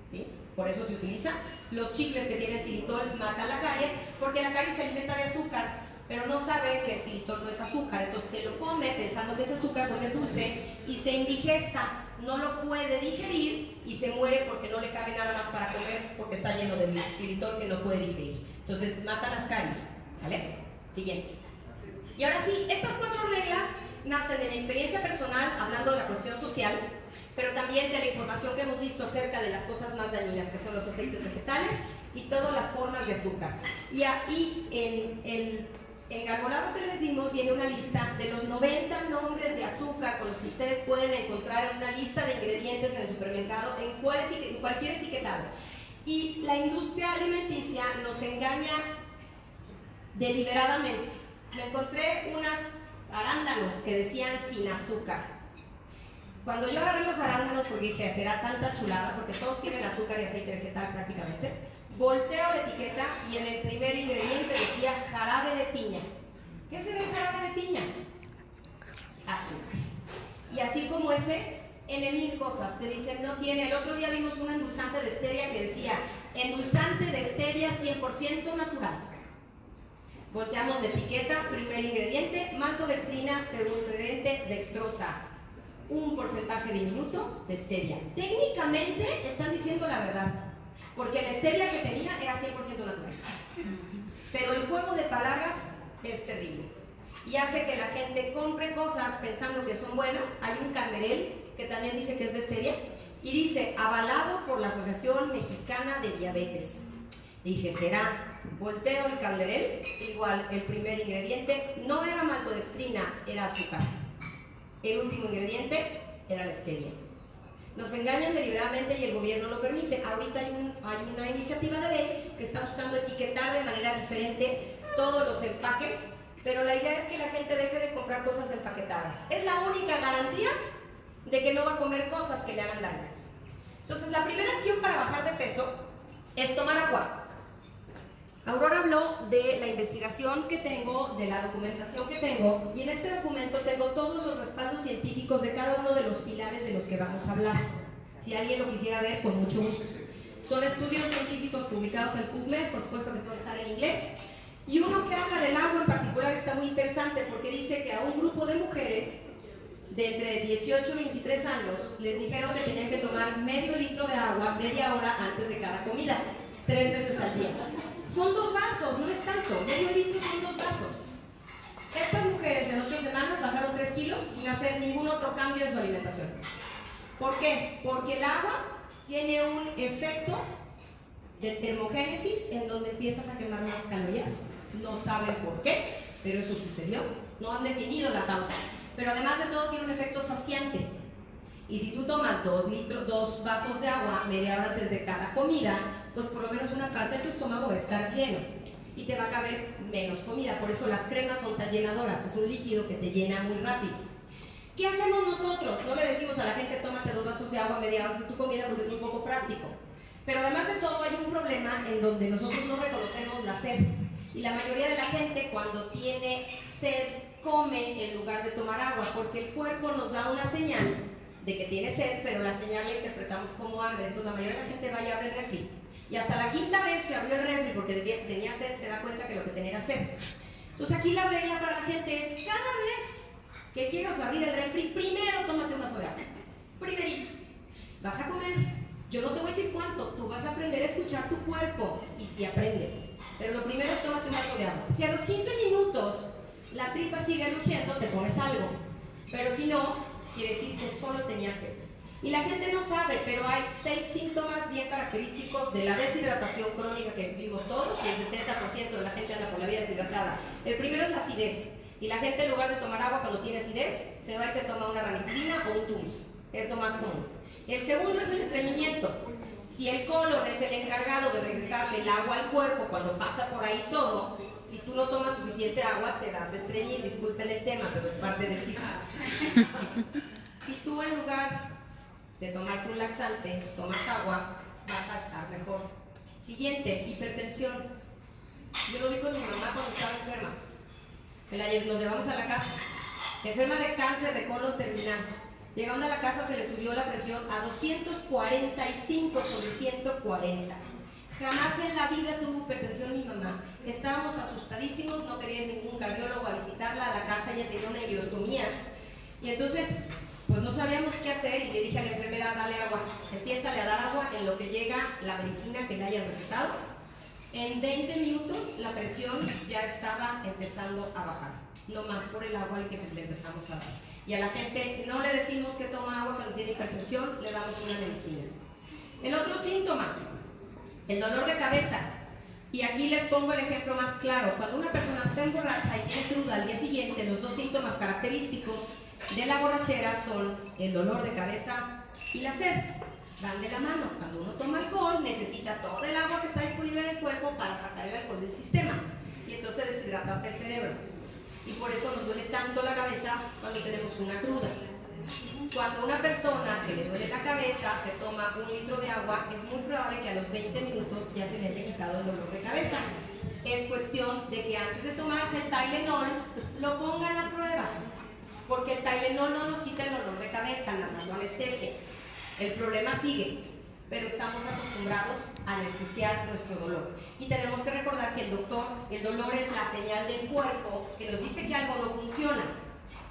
¿Sí? Por eso se utiliza. Los chicles que tienen xilitol matan la caries porque la caries se alimenta de azúcar, pero no sabe que el xilitol no es azúcar. Entonces se lo come pensando que es azúcar porque es dulce y se indigesta. No lo puede digerir y se muere porque no le cabe nada más para comer porque está lleno de xilitol que no puede digerir. Entonces mata las caries. ¿Sale? Siguiente. Y ahora sí, estas 4 reglas nacen de mi experiencia personal, hablando de la cuestión social, pero también de la información que hemos visto acerca de las cosas más dañinas, que son los aceites vegetales y todas las formas de azúcar. Y ahí en el engarbolado que les dimos viene una lista de los 90 nombres de azúcar con los que ustedes pueden encontrar en una lista de ingredientes en el supermercado, en cualquier etiquetado. Y la industria alimenticia nos engaña deliberadamente. Me encontré unas arándanos que decían sin azúcar. Cuando yo agarré los arándanos porque dije, será tanta chulada, porque todos tienen azúcar y aceite vegetal prácticamente, volteo la etiqueta y en el primer ingrediente decía jarabe de piña. ¿Qué será el jarabe de piña? Azúcar. Y así como ese, en 1000 cosas te dicen no tiene. El otro día vimos un endulzante de stevia que decía endulzante de stevia 100% natural. Volteamos de etiqueta, primer ingrediente, maltodextrina, segundo ingrediente, dextrosa. Un porcentaje diminuto de stevia. Técnicamente están diciendo la verdad, porque la stevia que tenía era 100% natural. Pero el juego de palabras es terrible y hace que la gente compre cosas pensando que son buenas. Hay un canderel que también dice que es de stevia y dice avalado por la Asociación Mexicana de Diabetes. Dije, será. Volteo el canderel, igual el primer ingrediente no era maltodextrina, era azúcar. El último ingrediente era la stevia. Nos engañan deliberadamente y el gobierno lo permite. Ahorita hay una iniciativa de ley que está buscando etiquetar de manera diferente todos los empaques, pero la idea es que la gente deje de comprar cosas empaquetadas. Es la única garantía de que no va a comer cosas que le hagan daño. Entonces, la primera acción para bajar de peso es tomar agua. Aurora habló de la investigación que tengo, de la documentación que tengo, y en este documento tengo todos los respaldos científicos de cada uno de los pilares de los que vamos a hablar. Si alguien lo quisiera ver, con mucho gusto. Son estudios científicos publicados en PubMed, por supuesto que todos están en inglés, y uno que habla del agua en particular está muy interesante porque dice que a un grupo de mujeres de entre 18 y 23 años les dijeron que tenían que tomar medio litro de agua media hora antes de cada comida, 3 veces al día. Son 2 vasos, no es tanto, medio litro son 2 vasos. Estas mujeres en 8 semanas bajaron 3 kilos sin hacer ningún otro cambio en su alimentación. ¿Por qué? Porque el agua tiene un efecto de termogénesis en donde empiezas a quemar más calorías. No saben por qué, pero eso sucedió. No han definido la causa. Pero además de todo tiene un efecto saciante. Y si tú tomas 2 vasos de agua media hora antes de cada comida, pues por lo menos una parte de tu estómago va a estar lleno y te va a caber menos comida. Por eso las cremas son tan llenadoras. Es un líquido que te llena muy rápido. ¿Qué hacemos nosotros? No le decimos a la gente tómate 2 vasos de agua media hora antes de tu comida porque es muy poco práctico. Pero además de todo hay un problema en donde nosotros no reconocemos la sed. Y la mayoría de la gente cuando tiene sed come en lugar de tomar agua, porque el cuerpo nos da una señal de que tiene sed, pero la señal la interpretamos como hambre. Entonces la mayoría de la gente va y abre el refri. Y hasta la 5ª vez que abrió el refri porque tenía sed, se da cuenta que lo que tenía era sed. Entonces aquí la regla para la gente es, cada vez que quieras abrir el refri, primero tómate un vaso de agua. Primerito. Vas a comer. Yo no te voy a decir cuánto, tú vas a aprender a escuchar tu cuerpo y si aprende. Pero lo primero es tómate un vaso de agua. Si a los 15 minutos la tripa sigue rugiendo, te comes algo. Pero si no, quiere decir que solo tenías sed. Y la gente no sabe, pero hay 6 síntomas bien característicos de la deshidratación crónica que vivimos todos, y el 70% de la gente anda por la vida deshidratada. El primero es la acidez. Y la gente en lugar de tomar agua cuando tiene acidez, se va y se toma una ranitidina o un Tums. Es lo más común. El segundo es el estreñimiento. Si el colon es el encargado de regresarle el agua al cuerpo cuando pasa por ahí todo, si tú no tomas suficiente agua, te das a estreñir. Disculpen el tema, pero es parte del chiste. Si tú en lugar de tomarte un laxante tomas agua, vas a estar mejor. Siguiente, hipertensión. Yo lo vi con mi mamá cuando estaba enferma. Nos llevamos a la casa. Enferma de cáncer de colon terminal. Llegando a la casa se le subió la presión a 245 sobre 140. Jamás en la vida tuvo hipertensión mi mamá. Estábamos asustadísimos, no quería ningún cardiólogo a visitarla a la casa, ella tenía una ileostomía. Y entonces, pues no sabíamos qué hacer y le dije a la enfermera, dale agua. Empiézale a dar agua en lo que llega la medicina que le hayan recetado. En 20 minutos la presión ya estaba empezando a bajar. No más por el agua que le empezamos a dar. Y a la gente no le decimos que toma agua cuando tiene hipertensión, le damos una medicina. El otro síntoma, el dolor de cabeza. Y aquí les pongo el ejemplo más claro. Cuando una persona está emborracha y tiene cruda al día siguiente, los 2 síntomas característicos de la borrachera son el dolor de cabeza y la sed. Van de la mano. Cuando uno toma alcohol, necesita todo el agua que está disponible en el cuerpo para sacar el alcohol del sistema. Y entonces deshidrataste el cerebro. Y por eso nos duele tanto la cabeza cuando tenemos una cruda. Cuando una persona que le duele la cabeza se toma 1 litro de agua, es muy probable que a los 20 minutos ya se le haya quitado el dolor de cabeza. Es cuestión de que antes de tomarse el Tylenol, lo pongan a prueba. Porque el Tylenol no nos quita el dolor de cabeza, nada más lo anestesia. El problema sigue, pero estamos acostumbrados a anestesiar nuestro dolor. Y tenemos que recordar que el dolor es la señal del cuerpo que nos dice que algo no funciona.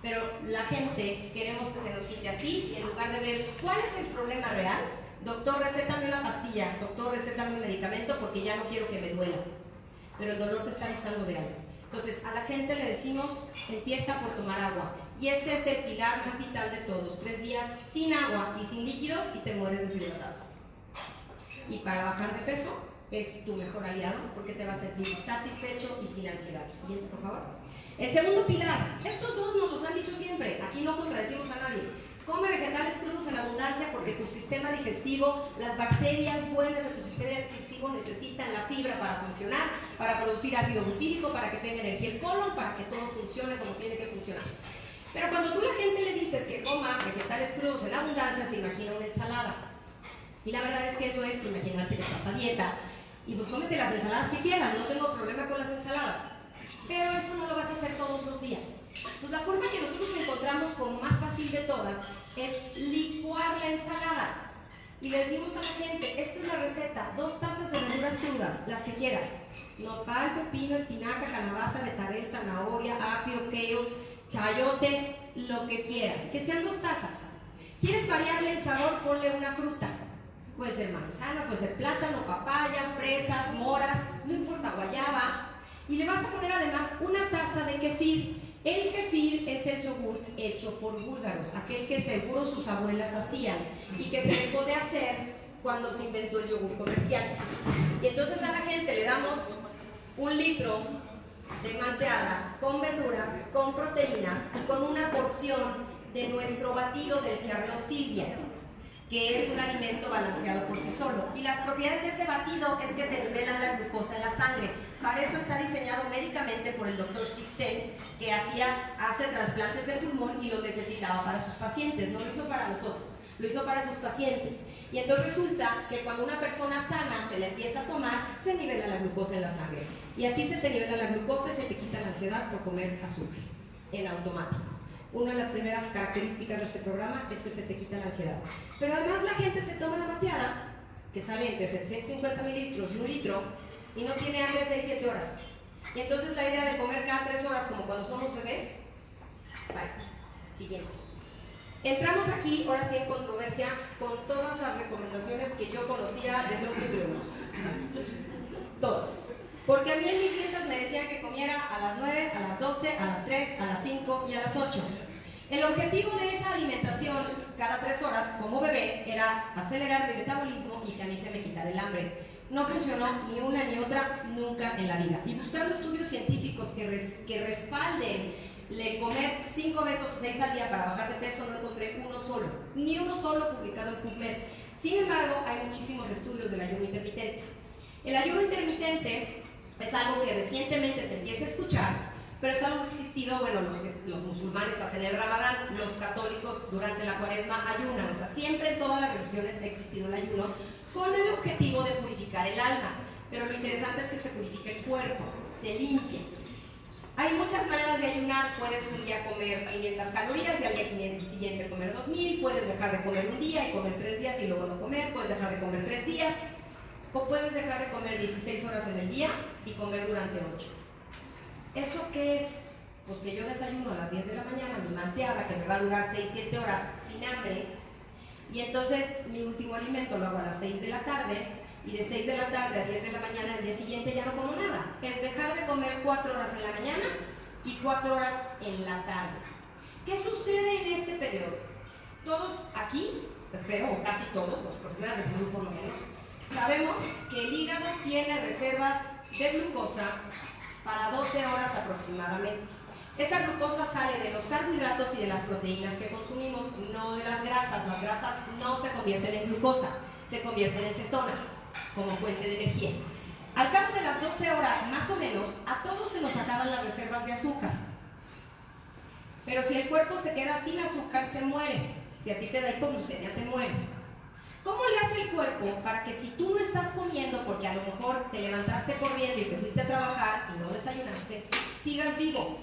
Pero la gente queremos que se nos quite así, y en lugar de ver cuál es el problema real, doctor, recétame una pastilla, doctor, recétame un medicamento porque ya no quiero que me duela. Pero el dolor te está avisando de algo. Entonces, a la gente le decimos, empieza por tomar agua. Y este es el pilar más vital de todos. 3 días sin agua y sin líquidos y te mueres deshidratado. Y para bajar de peso es tu mejor aliado porque te va a sentir satisfecho y sin ansiedad. Siguiente, por favor. El segundo pilar. Estos 2 nos los han dicho siempre. Aquí no contradecimos a nadie. Come vegetales crudos en abundancia porque tu sistema digestivo, las bacterias buenas de tu sistema digestivo necesitan la fibra para funcionar, para producir ácido butírico, para que tenga energía el colon, para que todo funcione como tiene que funcionar. Pero cuando tú a la gente le dices que coma vegetales crudos en abundancia, se imagina una ensalada. Y la verdad es que eso es imaginarte que estás a dieta y pues cómete las ensaladas que quieras, no tengo problema con las ensaladas. Pero eso no lo vas a hacer todos los días. Entonces la forma que nosotros encontramos como más fácil de todas es licuar la ensalada. Y le decimos a la gente, esta es la receta, 2 tazas de verduras crudas, las que quieras. Nopal, pepino, espinaca, calabaza, betabel, zanahoria, apio, kale, chayote, lo que quieras, que sean 2 tazas. ¿Quieres variarle el sabor? Ponle una fruta. Puede ser manzana, puede ser plátano, papaya, fresas, moras, no importa, guayaba. Y le vas a poner además una taza de kefir. El kefir es el yogur hecho por búlgaros, aquel que seguro sus abuelas hacían y que se dejó de hacer cuando se inventó el yogur comercial. Y entonces a la gente le damos 1 litro de malteada con verduras, con proteínas y con una porción de nuestro batido del que habló Silvia, que es un alimento balanceado por sí solo. Y las propiedades de ese batido es que te nivelan la glucosa en la sangre. Para eso está diseñado médicamente por el doctor Stickstein, que hace trasplantes de pulmón y lo necesitaba para sus pacientes. No lo hizo para nosotros, lo hizo para sus pacientes. Y entonces resulta que cuando una persona sana se le empieza a tomar, se nivela la glucosa en la sangre. Y a ti se te nivela la glucosa y se te quita la ansiedad por comer azúcar, en automático. Una de las primeras características de este programa es que se te quita la ansiedad. Pero además la gente se toma la malteada, que sale entre 750 mililitros y 1 litro, y no tiene hambre 6-7 horas. Y entonces la idea de comer cada 3 horas, como cuando somos bebés, vale, siguiente. Entramos aquí, ahora sí, en controversia con todas las recomendaciones que yo conocía de los nutriólogos. Todas. Porque a mí en mis dietas me decían que comiera a las 9, a las 12, a las 3, a las 5 y a las 8. El objetivo de esa alimentación cada 3 horas como bebé era acelerar mi metabolismo y que a mí se me quitara el hambre. No funcionó ni una ni otra nunca en la vida. Y buscando estudios científicos que respalden comer 5 veces o 6 al día para bajar de peso, no encontré uno solo, ni uno solo publicado en PubMed. Sin embargo, hay muchísimos estudios del ayuno intermitente. El ayuno intermitente es algo que recientemente se empieza a escuchar, pero es algo que ha existido, bueno, los musulmanes hacen el Ramadán, los católicos durante la Cuaresma ayunan, o sea, siempre en todas las religiones ha existido el ayuno con el objetivo de purificar el alma, pero lo interesante es que se purifica el cuerpo, se limpia. Hay muchas maneras de ayunar, puedes un día comer 500 calorías y al día siguiente comer 2000, puedes dejar de comer un día y comer 3 días y luego no comer, puedes dejar de comer 3 días, o puedes dejar de comer 16 horas en el día y comer durante 8. ¿Eso qué es? Pues que yo desayuno a las 10 de la mañana, mi malteada, que me va a durar 6-7 horas sin hambre, y entonces mi último alimento lo hago a las 6 de la tarde, y de 6 de la tarde a 10 de la mañana al día siguiente ya no como nada. Es dejar de comer 4 horas en la mañana y 4 horas en la tarde. ¿Qué sucede en este periodo? Todos aquí, espero, o casi todos, los profesionales de salud por lo menos, sabemos que el hígado tiene reservas de glucosa para 12 horas aproximadamente. Esa glucosa sale de los carbohidratos y de las proteínas que consumimos, no de las grasas. Las grasas no se convierten en glucosa, se convierten en cetonas como fuente de energía. Al cabo de las 12 horas, más o menos, a todos se nos acaban las reservas de azúcar. Pero si el cuerpo se queda sin azúcar, se muere. Si a ti te da hipoglucemia, te mueres. ¿Cómo le hace el cuerpo para que si tú no estás comiendo, porque a lo mejor te levantaste corriendo y te fuiste a trabajar y no desayunaste, sigas vivo?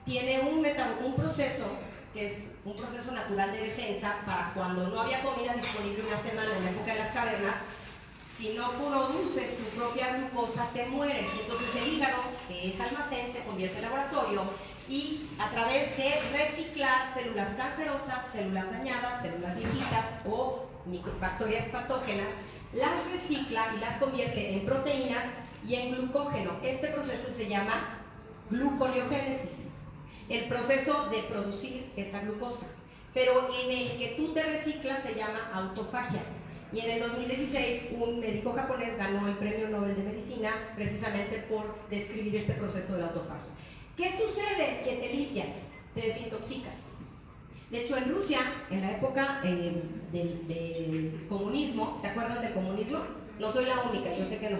Tiene un proceso que es un proceso natural de defensa para cuando no había comida disponible una semana en la época de las cavernas. Si no produces tu propia glucosa, te mueres. Y entonces el hígado, que es almacén, se convierte en laboratorio y a través de reciclar células cancerosas, células dañadas, células viejitas o bacterias patógenas, las recicla y las convierte en proteínas y en glucógeno. Este proceso se llama gluconeogénesis, el proceso de producir esa glucosa. Pero en el que tú te reciclas se llama autofagia. Y en el 2016 un médico japonés ganó el Premio Nobel de Medicina precisamente por describir este proceso de la autofagia. ¿Qué sucede? Que te limpias, te desintoxicas. De hecho, en Rusia, en la época del comunismo, ¿se acuerdan del comunismo? No soy la única, yo sé que no.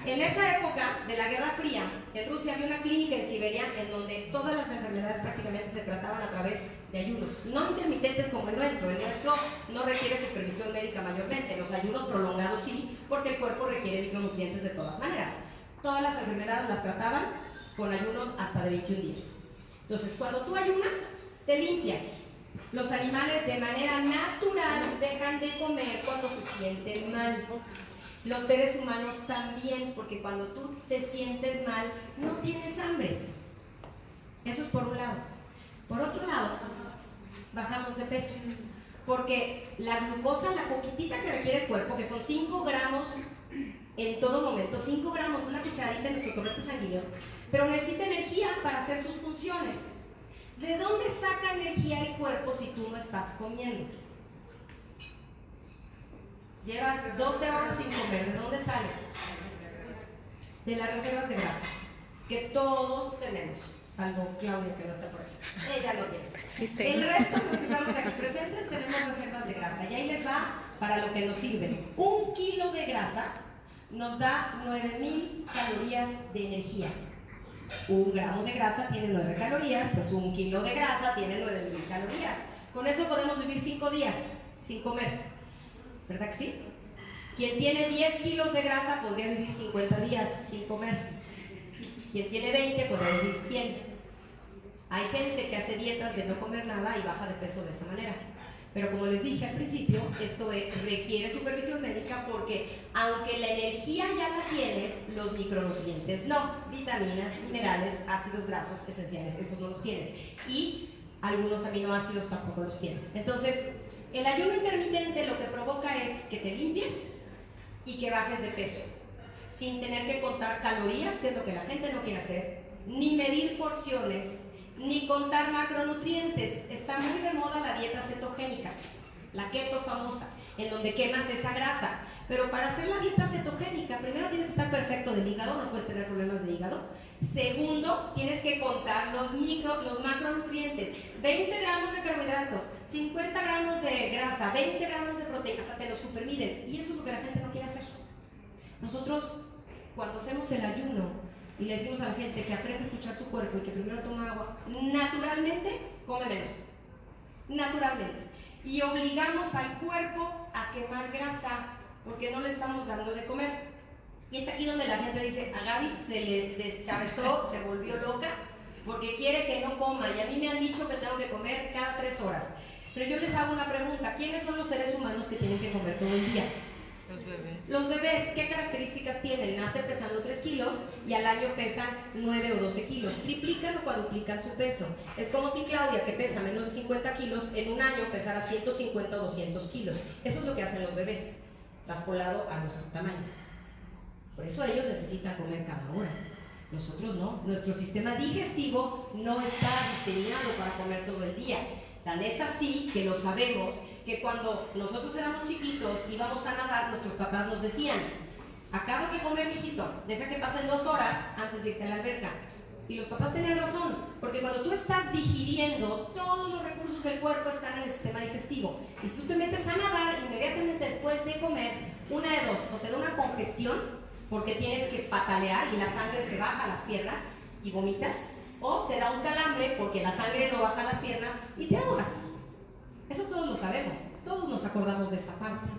En esa época de la Guerra Fría, en Rusia había una clínica en Siberia en donde todas las enfermedades prácticamente se trataban a través de ayunos, no intermitentes como el nuestro. El nuestro no requiere supervisión médica mayormente, los ayunos prolongados sí, porque el cuerpo requiere micronutrientes de todas maneras. Todas las enfermedades las trataban con ayunos hasta de 21 días. Entonces, cuando tú ayunas, te limpias. Los animales de manera natural dejan de comer cuando se sienten mal. Los seres humanos también, porque cuando tú te sientes mal, no tienes hambre. Eso es por un lado. Por otro lado, bajamos de peso, porque la glucosa, la poquitita que requiere el cuerpo, que son 5 gramos en todo momento, 5 gramos, una cucharadita en nuestro torrente sanguíneo, pero necesita energía para hacer sus funciones. ¿De dónde saca energía el cuerpo si tú no estás comiendo? Llevas 12 horas sin comer, ¿de dónde sale? De las reservas de grasa, que todos tenemos, salvo Claudia, que no está por aquí. Ella lo tiene. El resto de los que estamos aquí presentes tenemos reservas de grasa, y ahí les va para lo que nos sirve. 1 kilo de grasa nos da 9,000 calorías de energía. 1 gramo de grasa tiene 9 calorías, pues 1 kilo de grasa tiene 9,000 calorías. Con eso podemos vivir 5 días sin comer, ¿verdad que sí? Quien tiene 10 kilos de grasa podría vivir 50 días sin comer. Quien tiene 20 podría vivir 100. Hay gente que hace dietas de no comer nada y baja de peso de esta manera. Pero como les dije al principio, esto requiere supervisión médica porque aunque la energía ya la tienes, los micronutrientes no. Vitaminas, minerales, ácidos grasos esenciales, esos no los tienes. Y algunos aminoácidos tampoco los tienes. Entonces, el ayuno intermitente lo que provoca es que te limpies y que bajes de peso, sin tener que contar calorías, que es lo que la gente no quiere hacer, ni medir porciones, ni contar macronutrientes. Está muy de moda la dieta cetogénica, la keto famosa, en donde quemas esa grasa. Pero para hacer la dieta cetogénica, primero tienes que estar perfecto del hígado, no puedes tener problemas de hígado. Segundo, tienes que contar los macronutrientes, 20 gramos de carbohidratos, 50 gramos de grasa, 20 gramos de proteína, o sea, te lo supermiden. Y eso es lo que la gente no quiere hacer. Nosotros, cuando hacemos el ayuno y le decimos a la gente que aprenda a escuchar su cuerpo y que primero toma agua, naturalmente come menos. Naturalmente. Y obligamos al cuerpo a quemar grasa porque no le estamos dando de comer. Y es aquí donde la gente dice, a Gaby se le deschavestó, se volvió loca, porque quiere que no coma. Y a mí me han dicho que tengo que comer cada 3 horas. Pero yo les hago una pregunta, ¿quiénes son los seres humanos que tienen que comer todo el día? Los bebés. Los bebés, ¿qué características tienen? Nacen pesando 3 kilos y al año pesan 9 o 12 kilos. Triplican o cuadruplican su peso. Es como si Claudia, que pesa menos de 50 kilos, en un año pesara 150 o 200 kilos. Eso es lo que hacen los bebés, traspolado a nuestro tamaño. Por eso ellos necesitan comer cada hora. Nosotros no. Nuestro sistema digestivo no está diseñado para comer todo el día. Tan es así que lo sabemos, que cuando nosotros éramos chiquitos íbamos a nadar, nuestros papás nos decían, acabas de comer, mijito, deja que pasen 2 horas antes de irte a la alberca. Y los papás tenían razón, porque cuando tú estás digiriendo, todos los recursos del cuerpo están en el sistema digestivo. Y si tú te metes a nadar inmediatamente después de comer, una de dos, o te da una congestión, porque tienes que patalear y la sangre se baja a las piernas y vomitas, o te da un calambre porque la sangre no baja a las piernas y te ahogas. Eso todos lo sabemos, todos nos acordamos de esta parte.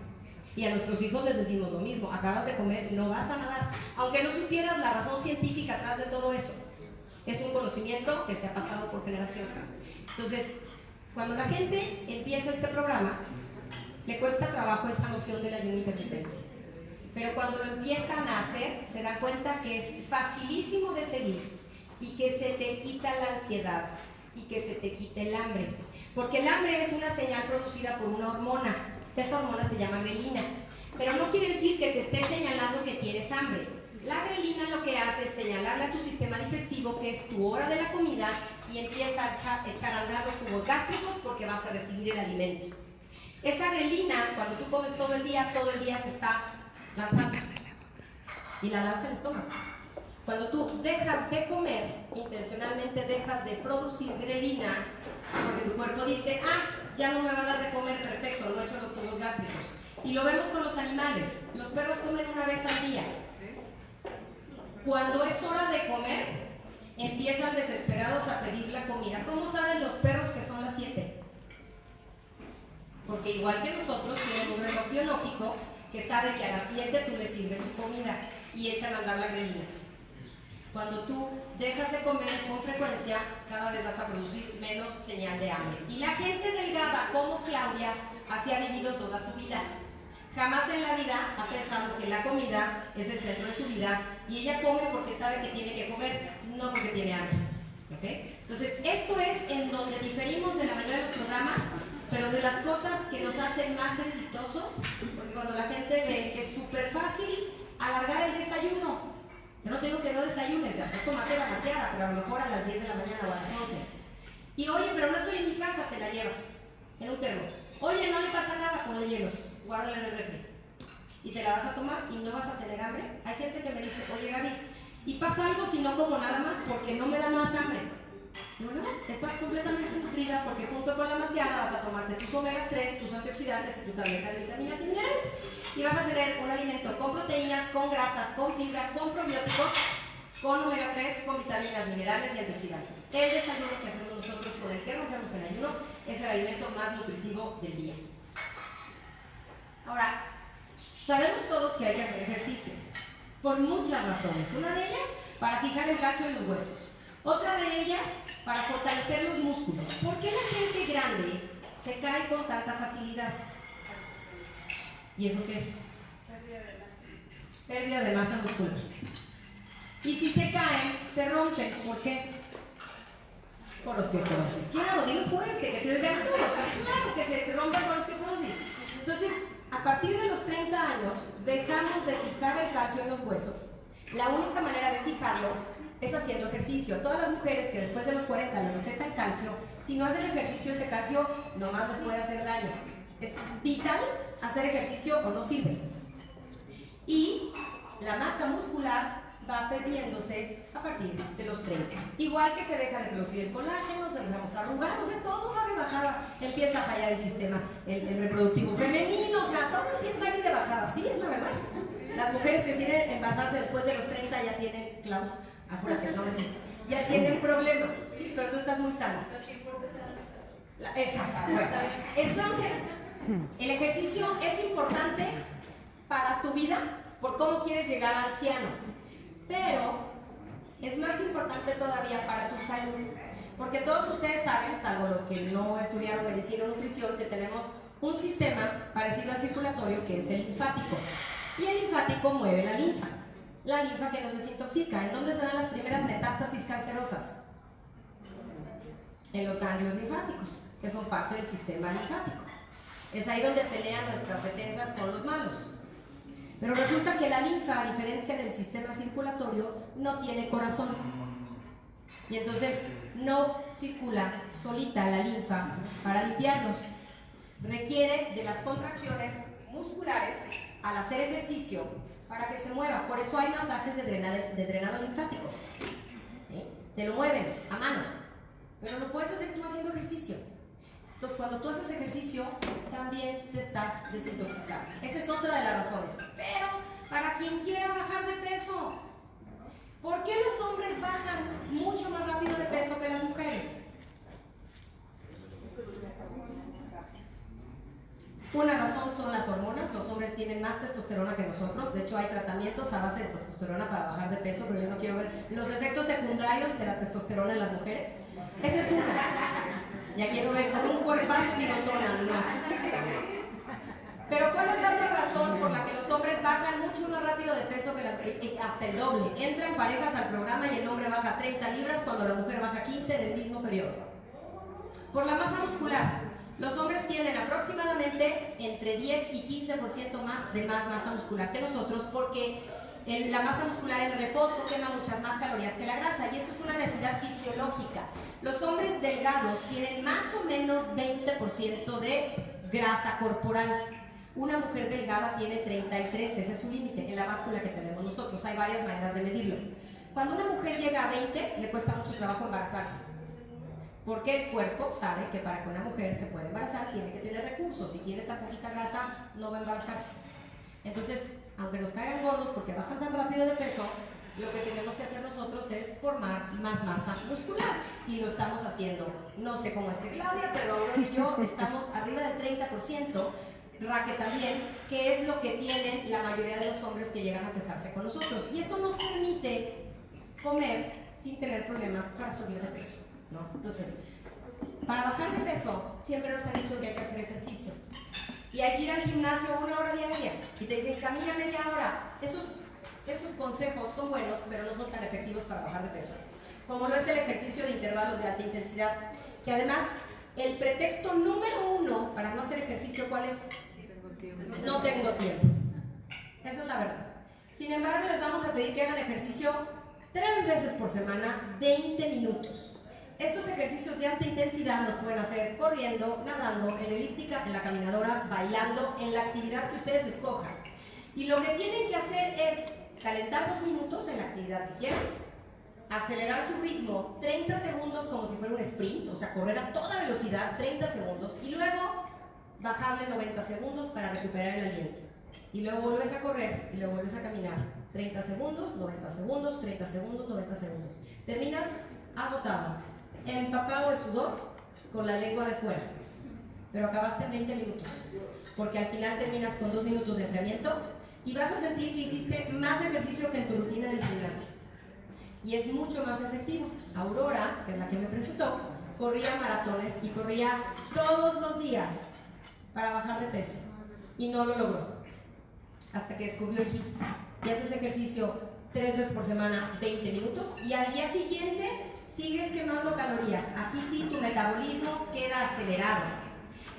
Y a nuestros hijos les decimos lo mismo, acabas de comer, no vas a nadar. Aunque no supieras la razón científica atrás de todo eso, es un conocimiento que se ha pasado por generaciones. Entonces, cuando la gente empieza este programa, le cuesta trabajo esa noción del ayuno intermitente. Pero cuando lo empiezan a hacer, se dan cuenta que es facilísimo de seguir y que se te quita la ansiedad y que se te quita el hambre. Porque el hambre es una señal producida por una hormona. Esta hormona se llama grelina. Pero no quiere decir que te esté señalando que tienes hambre. La grelina lo que hace es señalarle a tu sistema digestivo que es tu hora de la comida y empieza a echar a andar los jugos gástricos porque vas a recibir el alimento. Esa grelina, cuando tú comes todo el día se está lanzando y la lanza el estómago. Cuando tú dejas de comer, intencionalmente dejas de producir grelina, porque tu cuerpo dice, ya no me va a dar de comer, perfecto, no he hecho los jugos gástricos. Y lo vemos con los animales. Los perros comen una vez al día. Cuando es hora de comer, empiezan desesperados a pedir la comida. ¿Cómo saben los perros que son las 7? Porque igual que nosotros, tienen un reloj biológico que sabe que a las 7 tú le sirves su comida y echan a andar la grelina. Cuando tú dejas de comer con frecuencia, cada vez vas a producir menos señal de hambre. Y la gente delgada, como Claudia, así ha vivido toda su vida. Jamás en la vida ha pensado que la comida es el centro de su vida y ella come porque sabe que tiene que comer, no porque tiene hambre. ¿Ok? Entonces, esto es en donde diferimos de la mayoría de los programas, pero de las cosas que nos hacen más exitosos, porque cuando la gente ve que es súper fácil alargar el desayuno, yo no te digo que no desayunes, de hacer tomate la malteada, pero a lo mejor a las 10 de la mañana o a las 11. Y oye, pero no estoy en mi casa, te la llevas en un termo. Oye, no le pasa nada, ponle hielos, guárdala en el refri. Y te la vas a tomar y no vas a tener hambre. Hay gente que me dice, oye Gaby, ¿y pasa algo si no como nada más porque no me da más hambre? No, estás completamente nutrida porque junto con la malteada vas a tomarte tus omegas 3, tus antioxidantes y tu tableta de vitaminas y minerales. Y vas a tener un alimento con proteínas, con grasas, con fibra, con probióticos, con omega 3, con vitaminas, minerales y antioxidantes. El desayuno que hacemos nosotros con el que rompemos el ayuno es el alimento más nutritivo del día. Ahora, sabemos todos que hay que hacer ejercicio por muchas razones. Una de ellas, para fijar el calcio en los huesos. Otra de ellas, para fortalecer los músculos. ¿Por qué la gente grande se cae con tanta facilidad? ¿Y eso qué es? Pérdida de masa muscular. Y si se caen, se rompen. ¿Por qué? Por osteoporosis. Claro, digo fuerte, que te oigan todos. Claro que se rompen por osteoporosis. Entonces, a partir de los 30 años, dejamos de fijar el calcio en los huesos. La única manera de fijarlo es haciendo ejercicio. Todas las mujeres que después de los 40 les recetan calcio, si no hacen ejercicio, ese calcio nomás les puede hacer daño. Es vital hacer ejercicio o no sirve. Y la masa muscular va perdiéndose a partir de los 30. Igual que se deja de producir el colágeno, se empezamos a arrugar, o sea, todo va de bajada. Empieza a fallar el sistema el reproductivo femenino, o sea, todo empieza a ir de bajada. Sí, es la verdad. Las mujeres que quieren embarazarse después de los 30 ya tienen, Klaus, apúrate, no me siento, ya tienen problemas, sí, pero tú estás muy sana. Exacto. Bueno, entonces, el ejercicio es importante para tu vida por cómo quieres llegar a anciano, pero es más importante todavía para tu salud, porque todos ustedes saben, salvo los que no estudiaron medicina o nutrición, que tenemos un sistema parecido al circulatorio que es el linfático, y el linfático mueve la linfa que nos desintoxica. ¿En dónde se dan las primeras metástasis cancerosas? En los ganglios linfáticos, que son parte del sistema linfático. Es ahí donde pelean nuestras defensas con los malos. Pero resulta que la linfa, a diferencia del sistema circulatorio, no tiene corazón. Y entonces no circula solita la linfa para limpiarnos. Requiere de las contracciones musculares al hacer ejercicio para que se mueva. Por eso hay masajes de drenado linfático. ¿Sí? Te lo mueven a mano, pero lo puedes hacer tú haciendo ejercicio. Entonces, cuando tú haces ejercicio, también te estás desintoxicando. Esa es otra de las razones. Pero para quien quiera bajar de peso, ¿por qué los hombres bajan mucho más rápido de peso que las mujeres? Una razón son las hormonas. Los hombres tienen más testosterona que nosotros. De hecho, hay tratamientos a base de testosterona para bajar de peso, pero yo no quiero ver los efectos secundarios de la testosterona en las mujeres. Esa es una. Ya quiero ver con un cuerpazo bigotona, no. Pero ¿cuál es la otra razón por la que los hombres bajan mucho más rápido de peso que hasta el doble? Entran parejas al programa y el hombre baja 30 libras cuando la mujer baja 15 en el mismo periodo. Por la masa muscular. Los hombres tienen aproximadamente entre 10 y 15% más de más masa muscular que nosotros, porque la masa muscular en reposo quema muchas más calorías que la grasa, y esta es una necesidad fisiológica. Los hombres delgados tienen más o menos 20% de grasa corporal. Una mujer delgada tiene 33, ese es su límite en la báscula que tenemos nosotros. Hay varias maneras de medirlo. Cuando una mujer llega a 20, le cuesta mucho trabajo embarazarse, porque el cuerpo sabe que para que una mujer se pueda embarazar tiene que tener recursos. Si tiene tan poquita grasa, no va a embarazarse. Entonces, aunque nos caigan gordos porque bajan tan rápido de peso, lo que tenemos que hacer nosotros es formar más masa muscular, y lo estamos haciendo. No sé cómo esté Claudia, pero Aurora y yo estamos arriba del 30%, Raque también, que es lo que tienen la mayoría de los hombres que llegan a pesarse con nosotros, y eso nos permite comer sin tener problemas para subir de peso, ¿no? Entonces, para bajar de peso siempre nos han dicho que hay que hacer ejercicio, y hay que ir al gimnasio 1 hora diaria, y te dicen camina media hora. Esos consejos son buenos, pero no son tan efectivos para bajar de peso. como no es el ejercicio de intervalos de alta intensidad, que además el pretexto número uno para no hacer ejercicio, ¿cuál es? No tengo tiempo. Esa es la verdad. Sin embargo, les vamos a pedir que hagan ejercicio 3 veces por semana, 20 minutos. Estos ejercicios de alta intensidad los pueden hacer corriendo, nadando, en elíptica, en la caminadora, bailando, en la actividad que ustedes escojan. Y lo que tienen que hacer es calentar 2 minutos en la actividad que quieran, acelerar su ritmo 30 segundos como si fuera un sprint, o sea, correr a toda velocidad 30 segundos y luego bajarle 90 segundos para recuperar el aliento. Y luego vuelves a correr y luego vuelves a caminar 30 segundos, 90 segundos, 30 segundos, 90 segundos. Terminas agotado, empapado de sudor, con la lengua de fuera, pero acabaste en 20 minutos, porque al final terminas con 2 minutos de enfriamiento y vas a sentir que hiciste más ejercicio que en tu rutina del gimnasio. Y es mucho más efectivo. Aurora, que es la que me presentó, corría maratones y corría todos los días para bajar de peso y no lo logró hasta que descubrió el HIIT. Y haces ejercicio 3 veces por semana, 20 minutos, y al día siguiente sigues quemando calorías. Aquí sí tu metabolismo queda acelerado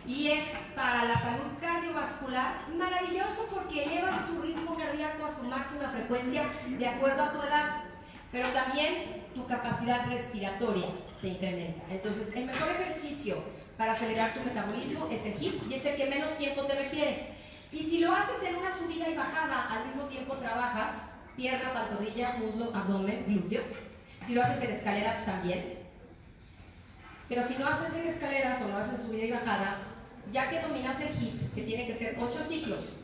y es para la salud cardiovascular maravilloso porque elevas tu ritmo cardíaco a su máxima frecuencia de acuerdo a tu edad, pero también tu capacidad respiratoria se incrementa. Entonces, el mejor ejercicio para acelerar tu metabolismo es el HIIT y es el que menos tiempo te requiere. Y si lo haces en una subida y bajada, al mismo tiempo trabajas pierna, pantorrilla, muslo, abdomen, glúteo. Si lo haces en escaleras también. Pero si no haces en escaleras o no haces subida y bajada, ya que dominas el HIIT, que tiene que ser 8 ciclos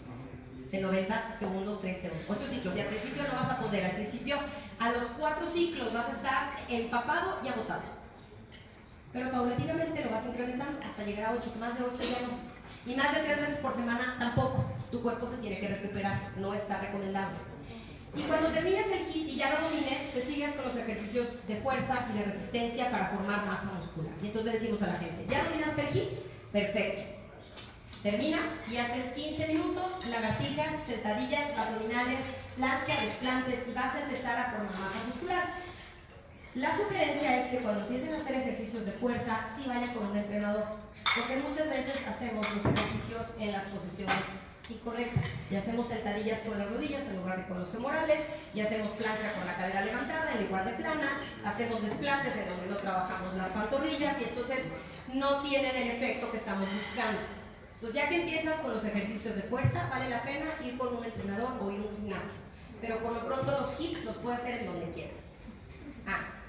de 90 segundos, 30 segundos, 8 ciclos, y al principio no vas a poder, al principio a los 4 ciclos vas a estar empapado y agotado, pero paulatinamente lo vas incrementando hasta llegar a 8, más de 8 ya no, y más de 3 veces por semana tampoco, tu cuerpo se tiene que recuperar, no está recomendado. Y cuando termines el HIIT y ya lo domines, te sigues con los ejercicios de fuerza y de resistencia para formar masa muscular. Y entonces le decimos a la gente, ¿ya dominaste el HIIT? Perfecto. Terminas y haces 15 minutos, lagartijas, sentadillas, abdominales, plancha, desplantes y vas a empezar a formar masa muscular. La sugerencia es que cuando empiecen a hacer ejercicios de fuerza, sí vayan con un entrenador, porque muchas veces hacemos los ejercicios en las posiciones incorrectas y hacemos sentadillas con las rodillas en lugar de con los femorales y hacemos plancha con la cadera levantada en lugar de plana, hacemos desplantes en donde no trabajamos las pantorrillas y entonces no tienen el efecto que estamos buscando. Entonces, ya que empiezas con los ejercicios de fuerza, vale la pena ir con un entrenador o ir a un gimnasio. Pero por lo pronto los HIITs los puedes hacer en donde quieras.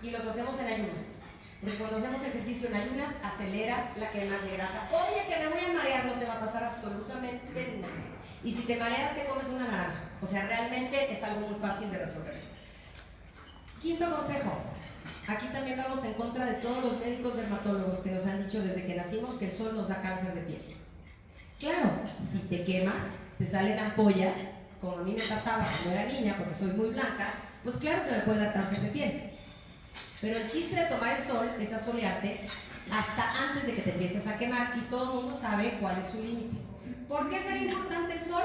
Y los hacemos en ayunas. Porque cuando hacemos ejercicio en ayunas, aceleras la quema de grasa. Oye, que me voy a marear, no te va a pasar absolutamente nada. Y si te mareas, te comes una naranja. O sea, realmente es algo muy fácil de resolver. Quinto consejo. Aquí también vamos en contra de todos los médicos dermatólogos que nos han dicho desde que nacimos que el sol nos da cáncer de piel. Claro, si te quemas, te salen ampollas, como a mí me pasaba cuando era niña, porque soy muy blanca, pues claro que me puede dar cáncer de piel. Pero el chiste de tomar el sol es asolearte hasta antes de que te empieces a quemar y todo el mundo sabe cuál es su límite. ¿Por qué será importante el sol?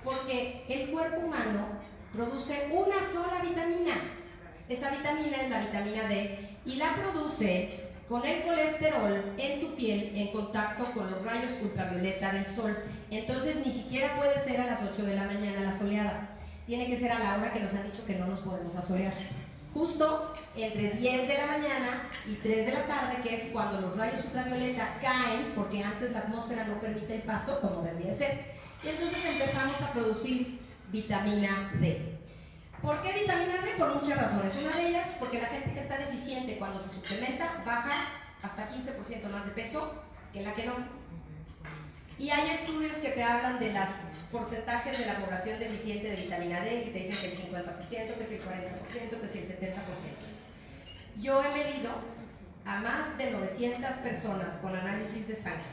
Porque el cuerpo humano produce una sola vitamina. Esa vitamina es la vitamina D y la produce con el colesterol en tu piel en contacto con los rayos ultravioleta del sol. Entonces ni siquiera puede ser a las 8 de la mañana la soleada. Tiene que ser a la hora que nos han dicho que no nos podemos asolear. Justo entre 10 de la mañana y 3 de la tarde, que es cuando los rayos ultravioleta caen, porque antes la atmósfera no permite el paso como debería ser. Y entonces empezamos a producir vitamina D. ¿Por qué vitamina D? Por muchas razones. Una de ellas, porque la gente que está deficiente cuando se suplementa baja hasta 15% más de peso que la que no. Y hay estudios que te hablan de los porcentajes de la población deficiente de vitamina D, que te dicen que el 50%, que es el 40%, que es el 70%. Yo he medido a más de 900 personas con análisis de sangre.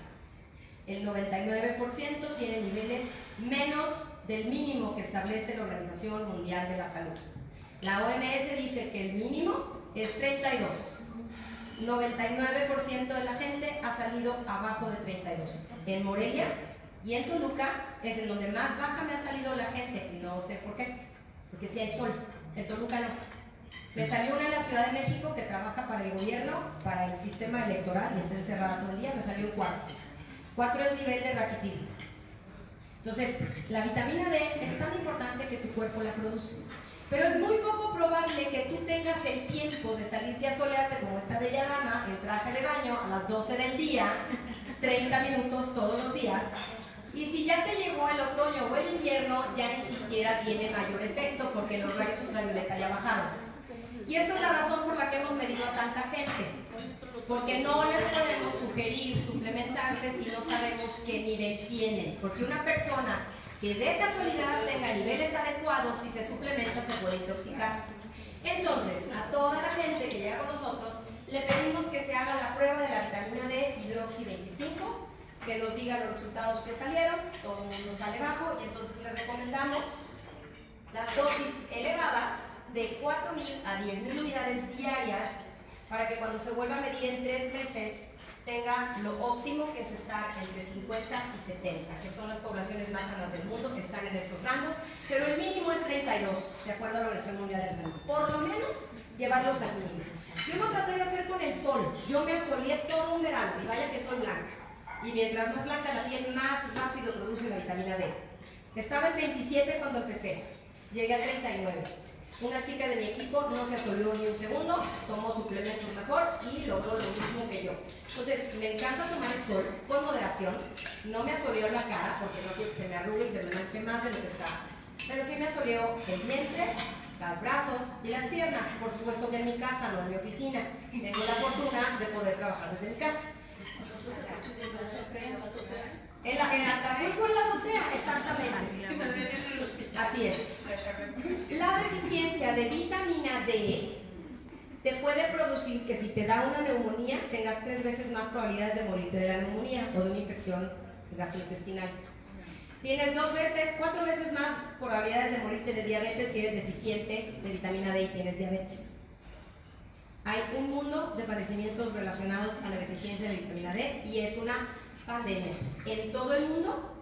El 99% tiene niveles menos del mínimo que establece la Organización Mundial de la Salud. La OMS dice que el mínimo es 32. 99% de la gente ha salido abajo de 32. En Morelia y en Toluca es en donde más baja me ha salido la gente. No sé por qué, porque si hay sol, en Toluca no. Me salió una en la Ciudad de México que trabaja para el gobierno, para el sistema electoral y está encerrada todo el día, me salió 4. 4 es nivel de raquitismo. Entonces, la vitamina D es tan importante que tu cuerpo la produce. Pero es muy poco probable que tú tengas el tiempo de salirte a solearte como esta bella dama en traje de baño a las 12 del día, 30 minutos todos los días. Y si ya te llegó el otoño o el invierno, ya ni siquiera tiene mayor efecto porque los rayos ultravioleta ya bajaron. Y esta es la razón por la que hemos medido a tanta gente, porque no les podemos sugerir suplementarse si no sabemos qué nivel tienen, porque una persona que de casualidad tenga niveles adecuados, si se suplementa se puede intoxicar. Entonces, a toda la gente que llega con nosotros, le pedimos que se haga la prueba de la vitamina D hidroxi 25, que nos diga los resultados que salieron, todo el mundo sale bajo, y entonces le recomendamos las dosis elevadas de 4.000 a 10.000 unidades diarias para que cuando se vuelva a medir en 3 meses tenga lo óptimo, que es estar entre 50 y 70, que son las poblaciones más sanas del mundo que están en estos rangos, pero el mínimo es 32, de acuerdo a la Organización Mundial de la Salud. Por lo menos llevarlos al mínimo. Yo lo traté de hacer con el sol, yo me asoleé todo un verano, y vaya que soy blanca. Y mientras más blanca la piel, más rápido produce la vitamina D. Estaba en 27 cuando empecé, llegué a 39. Una chica de mi equipo no se asoleó ni un segundo, tomó suplementos mejor y logró lo mismo que yo. Entonces, me encanta tomar el sol con moderación. No me asoleó la cara porque no quiero que se me arrugue y se me manche más de lo que está. Pero sí me asoleó el vientre, los brazos y las piernas. Por supuesto que en mi casa, no en mi oficina. Tengo la fortuna de poder trabajar desde mi casa. En Acapulco, en la azotea, exactamente. Así es. La deficiencia de vitamina D te puede producir que si te da una neumonía, tengas 3 veces más probabilidades de morirte de la neumonía o de una infección gastrointestinal. Tienes 4 veces más probabilidades de morirte de diabetes si eres deficiente de vitamina D y tienes diabetes. Hay un mundo de padecimientos relacionados a la deficiencia de vitamina D y es una pandemia en todo el mundo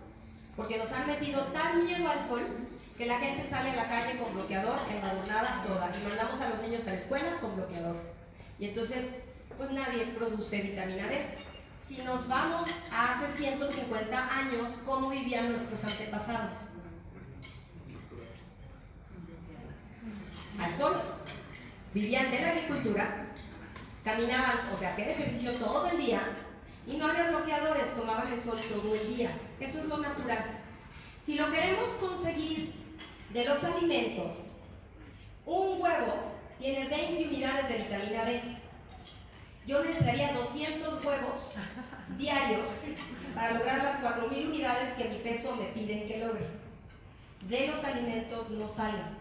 porque nos han metido tal miedo al sol que la gente sale a la calle con bloqueador, embadurnada toda, y mandamos a los niños a la escuela con bloqueador. Y entonces, pues nadie produce vitamina D. Si nos vamos a hace 150 años, ¿cómo vivían nuestros antepasados? Al sol. Vivían de la agricultura, caminaban, o sea, hacían ejercicio todo el día, y no había bloqueadores, tomaban el sol todo el día. Eso es lo natural. Si lo queremos conseguir de los alimentos, un huevo tiene 20 unidades de vitamina D. Yo necesitaría 200 huevos diarios para lograr las 4.000 unidades que mi peso me piden que logre. De los alimentos no salen.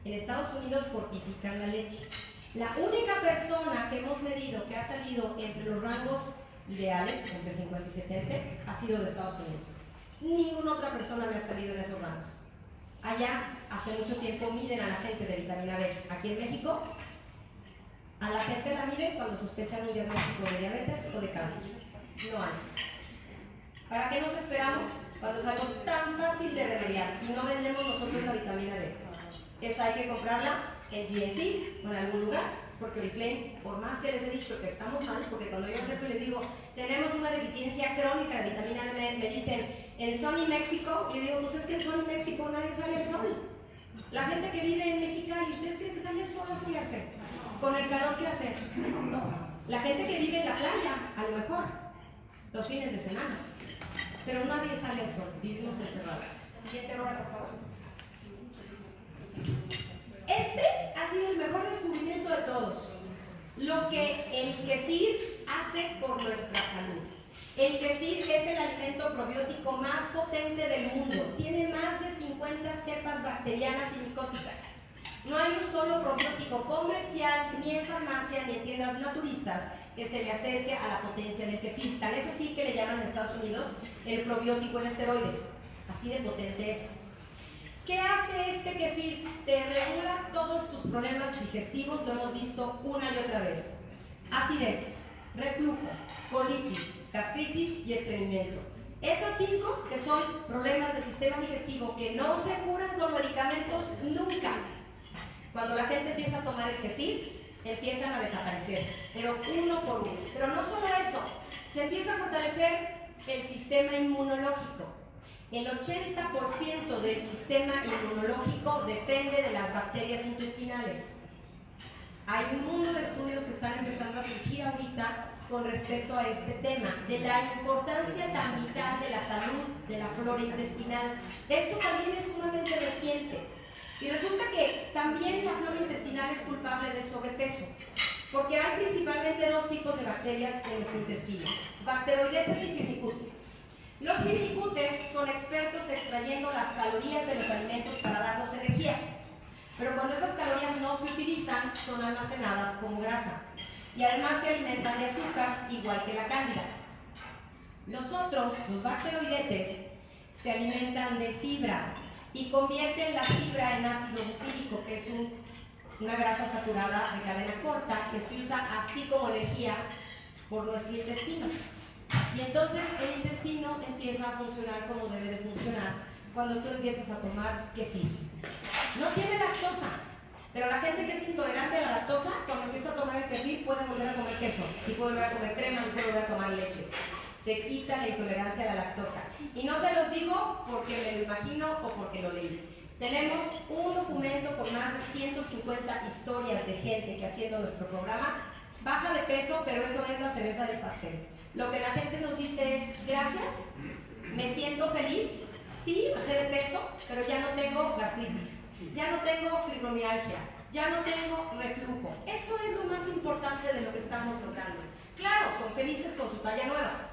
En Estados Unidos fortifican la leche. La única persona que hemos medido que ha salido entre los rangos ideales, entre 50 y 70, ha sido de Estados Unidos. Ninguna otra persona me ha salido en esos rangos. Allá, hace mucho tiempo, miden a la gente de vitamina D. Aquí en México, a la gente la miden cuando sospechan un diagnóstico de diabetes o de cáncer, no antes. ¿Para qué nos esperamos cuando es algo tan fácil de remediar y no vendemos nosotros la vitamina D? Esa hay que comprarla en GNC o en algún lugar, porque Oriflame, por más que les he dicho que estamos mal, porque cuando yo siempre les digo, tenemos una deficiencia crónica de vitamina D, me dicen, en Sony México, le digo, pues es que en Sony México nadie sale al sol. La gente que vive en Mexicali, ¿ustedes creen que sale al sol a solearse? Con el calor que hace. No. La gente que vive en la playa, a lo mejor, los fines de semana. Pero nadie sale al sol, vivimos encerrados. Siguiente hora, por favor. Este ha sido el mejor descubrimiento de todos. Lo que el kefir hace por nuestra salud. El kefir es el alimento probiótico más potente del mundo. Tiene más de 50 cepas bacterianas y micóticas. No hay un solo probiótico comercial, ni en farmacia, ni en tiendas naturistas, que se le acerque a la potencia del kefir. Tal es así que le llaman en Estados Unidos el probiótico en esteroides. Así de potente es. ¿Qué hace este kefir? Te regula todos tus problemas digestivos, lo hemos visto una y otra vez. Acidez, reflujo, colitis, gastritis y estreñimiento. Esas 5 que son problemas del sistema digestivo que no se curan con medicamentos nunca. Cuando la gente empieza a tomar el kefir, empiezan a desaparecer, pero uno por uno. Pero no solo eso, se empieza a fortalecer el sistema inmunológico. El 80% del sistema inmunológico depende de las bacterias intestinales. Hay un mundo de estudios que están empezando a surgir ahorita con respecto a este tema, de la importancia tan vital de la salud de la flora intestinal. Esto también es sumamente reciente. Y resulta que también la flora intestinal es culpable del sobrepeso, porque hay principalmente dos tipos de bacterias en nuestro intestino, Bacteroidetes y Firmicutes. Los Firmicutes son expertos extrayendo las calorías de los alimentos para darnos energía, pero cuando esas calorías no se utilizan, son almacenadas como grasa, y además se alimentan de azúcar, igual que la cándida. Los otros, los Bacteroidetes, se alimentan de fibra, y convierten la fibra en ácido butírico, que es una grasa saturada de cadena corta que se usa así como energía por nuestro intestino. Y entonces el intestino empieza a funcionar como debe de funcionar cuando tú empiezas a tomar kefir. No tiene lactosa, pero la gente que es intolerante a la lactosa, cuando empieza a tomar el kefir puede volver a comer queso, y puede volver a comer crema, y puede volver a tomar leche. Se quita la intolerancia a la lactosa. Y no se los digo porque me lo imagino o porque lo leí. Tenemos un documento con más de 150 historias de gente que haciendo nuestro programa baja de peso, pero eso es la cereza del pastel. Lo que la gente nos dice es, gracias, me siento feliz, sí, bajé de peso, pero ya no tengo gastritis, ya no tengo fibromialgia, ya no tengo reflujo. Eso es lo más importante de lo que estamos logrando. Claro, son felices con su talla nueva,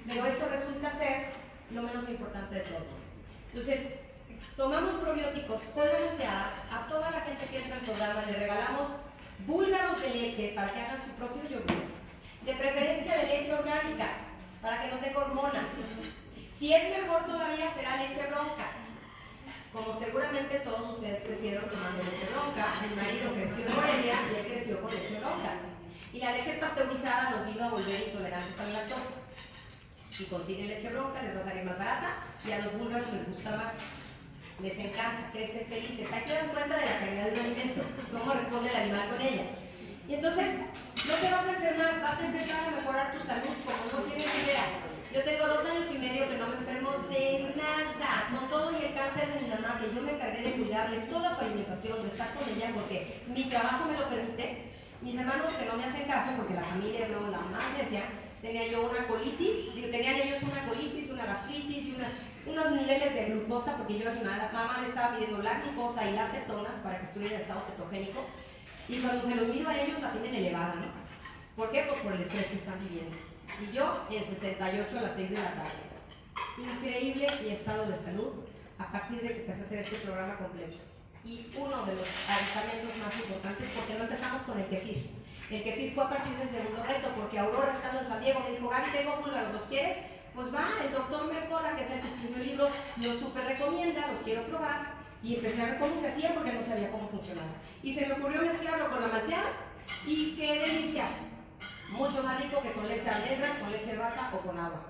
pero eso resulta ser lo menos importante de todo. Entonces, tomamos probióticos con la moteada, a toda la gente que entra al programa le regalamos búlgaros de leche para que hagan su propio yogur, de preferencia de leche orgánica, para que no tenga hormonas. Si es mejor todavía será leche bronca, como seguramente todos ustedes crecieron tomando leche bronca. Mi marido creció en Morelia y él creció con leche bronca. Y la leche pasteurizada nos vino a volver intolerantes a la lactosa. Si consiguen leche bronca les va a salir más barata y a los búlgaros les gusta más. Les encanta, crecen felices. Aquí te das cuenta de la calidad del alimento, cómo responde el animal con ella. Y entonces, no te vas a enfermar, vas a empezar a mejorar tu salud como no tienes idea. Yo tengo 2 años y medio que no me enfermo de nada, con todo y el cáncer de mi mamá, que yo me encargué de cuidarle toda su alimentación, de estar con ella porque mi trabajo me lo permite. Mis hermanos que no me hacen caso porque la familia, luego la mamá me decía, tenía yo una colitis, tenían ellos una colitis, una gastritis y unos niveles de glucosa, porque yo a mi mamá le estaba pidiendo la glucosa y las cetonas para que estuviera en estado cetogénico, y cuando se los mido a ellos la tienen elevada, ¿no? ¿Por qué? Pues por el estrés que están viviendo. Y yo en 68 a las 6 de la tarde. Increíble mi estado de salud a partir de que empecé a hacer este programa completo. Y uno de los aditamentos más importantes, porque no empezamos con el kefir. El kefir fue a partir del segundo reto, porque Aurora, estando en San Diego, me dijo, Gaby, tengo búlgaros, ¿los quieres? Pues va, el doctor Mercola, que es el que escribió el libro, los súper recomienda, los quiero probar. Y empecé a ver cómo se hacía porque no sabía cómo funcionaba. Y se me ocurrió mezclarlo con la malteada y qué delicia. Mucho más rico que con leche de almendras, con leche de vaca o con agua.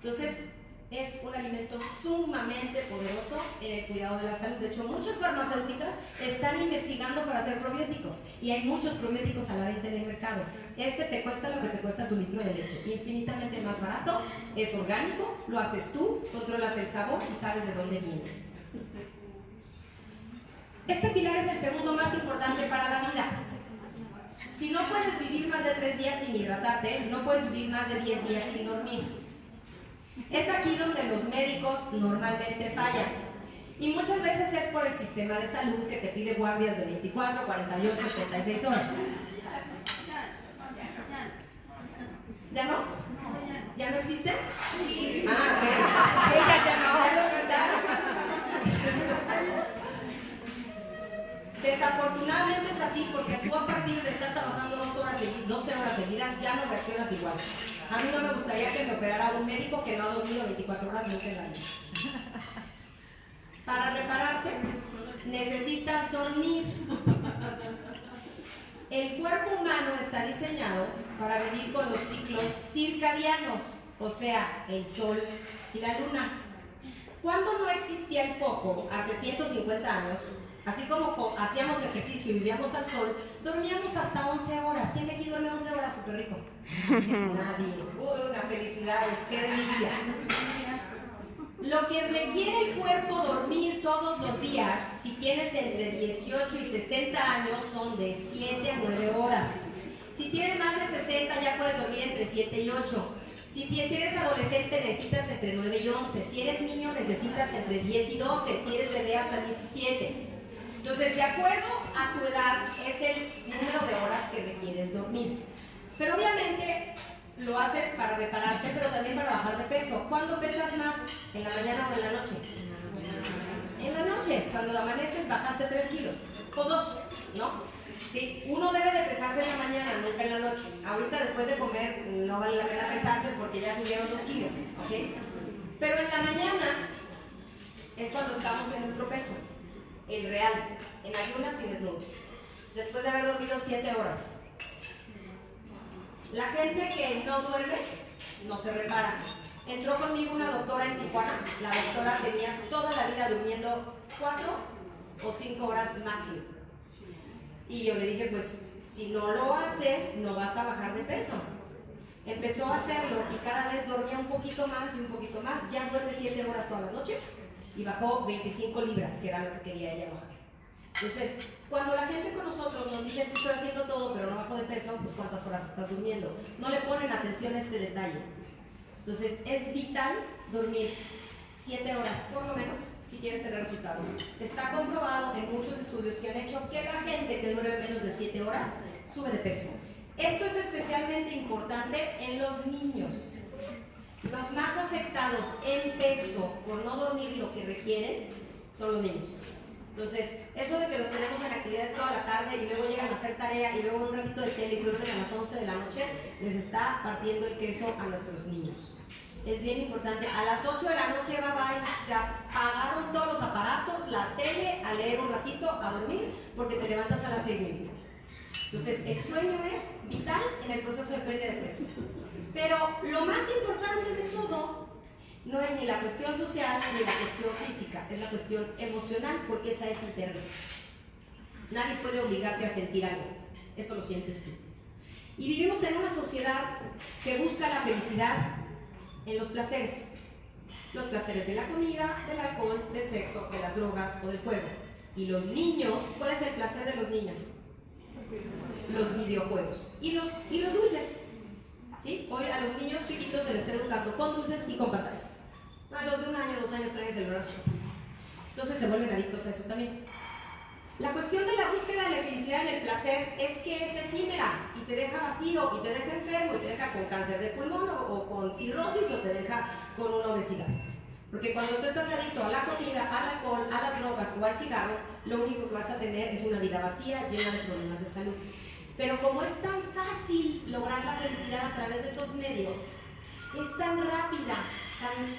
Entonces, es un alimento sumamente poderoso en el cuidado de la salud. De hecho, muchas farmacéuticas están investigando para hacer probióticos y hay muchos probióticos a la venta en el mercado. Este te cuesta lo que te cuesta tu litro de leche, infinitamente más barato, es orgánico, lo haces tú, controlas el sabor y sabes de dónde viene. Este pilar es el segundo más importante para la vida. Si no puedes vivir más de 3 días sin hidratarte, no puedes vivir más de 10 días sin dormir. Es aquí donde los médicos normalmente fallan. Y muchas veces es por el sistema de salud que te pide guardias de 24, 48, 36 horas. ¿Ya no? ¿Ya no existe? Ah, ok. Ya no. Desafortunadamente es así porque tú a partir de estar trabajando 12 horas seguidas ya no reaccionas igual. A mí no me gustaría que me operara un médico que no ha dormido 24 horas nunca en la vida. Para repararte necesitas dormir. El cuerpo humano está diseñado para vivir con los ciclos circadianos, o sea, el sol y la luna. Cuando no existía el foco, hace 150 años, Así como hacíamos ejercicio y vivíamos al sol, dormíamos hasta 11 horas. ¿Quién de aquí duerme 11 horas? Súper rico. Nadie. Una felicidad, qué delicia. Lo que requiere el cuerpo dormir todos los días, si tienes entre 18 y 60 años, son de 7 a 9 horas. Si tienes más de 60, ya puedes dormir entre 7 y 8. Si eres adolescente, necesitas entre 9 y 11. Si eres niño, necesitas entre 10 y 12. Si eres bebé, hasta 17. Entonces, de acuerdo a tu edad, es el número de horas que requieres dormir. Pero obviamente lo haces para repararte, pero también para bajar de peso. ¿Cuándo pesas más? ¿En la mañana o en la noche? En la noche. Cuando amaneces, bajaste 3 kilos. O 2, ¿no? Sí, uno debe de pesarse en la mañana, nunca en la noche. Ahorita después de comer no vale la pena pesarse porque ya subieron 2 kilos, ¿ok? Pero en la mañana es cuando estamos en nuestro peso, el real, en ayunas y desnudos, después de haber dormido 7 horas. La gente que no duerme no se repara. Entró conmigo una doctora en Tijuana. La doctora tenía toda la vida durmiendo 4 o 5 horas máximo. Y yo le dije, pues, si no lo haces, no vas a bajar de peso. Empezó a hacerlo y cada vez dormía un poquito más y un poquito más. Ya duerme 7 horas todas las noches y bajó 25 libras, que era lo que quería ella bajar. Entonces, cuando la gente con nosotros nos dice que estoy haciendo todo, pero no bajo de peso, pues ¿cuántas horas estás durmiendo? No le ponen atención a este detalle. Entonces, es vital dormir 7 horas, por lo menos, si quieres tener resultados. Está comprobado en muchos estudios que han hecho que la gente que duerme menos de 7 horas sube de peso. Esto es especialmente importante en los niños. Los más afectados en peso por no dormir lo que requieren son los niños. Entonces, eso de que los tenemos en actividades toda la tarde y luego llegan a hacer tarea y luego un ratito de tele y se duermen a las 11 de la noche, les está partiendo el queso a nuestros niños. Es bien importante, a las 8 de la noche se apagaron todos los aparatos, la tele, a leer un ratito, a dormir, porque te levantas a las 6:30. Entonces, el sueño es vital en el proceso de pérdida de peso. Pero lo más importante de todo no es ni la cuestión social ni la cuestión física, es la cuestión emocional, porque esa es interna. Nadie puede obligarte a sentir algo, eso lo sientes tú. Y vivimos en una sociedad que busca la felicidad en los placeres de la comida, del alcohol, del sexo, de las drogas o del juego. Y los niños, ¿cuál es el placer de los niños? Los videojuegos y los dulces. ¿Sí? Hoy a los niños chiquitos se les está educando con dulces y con pantallas. A los de 1 año, 2 años traen el celular a sus papás. Entonces se vuelven adictos a eso también. La cuestión de la búsqueda de la felicidad en el placer es que es efímera y te deja vacío y te deja enfermo y te deja con cáncer de pulmón o con cirrosis o te deja con una obesidad. Porque cuando tú estás adicto a la comida, al alcohol, a las drogas o al cigarro, lo único que vas a tener es una vida vacía llena de problemas de salud. Pero como es tan fácil lograr la felicidad a través de esos medios, es tan rápida,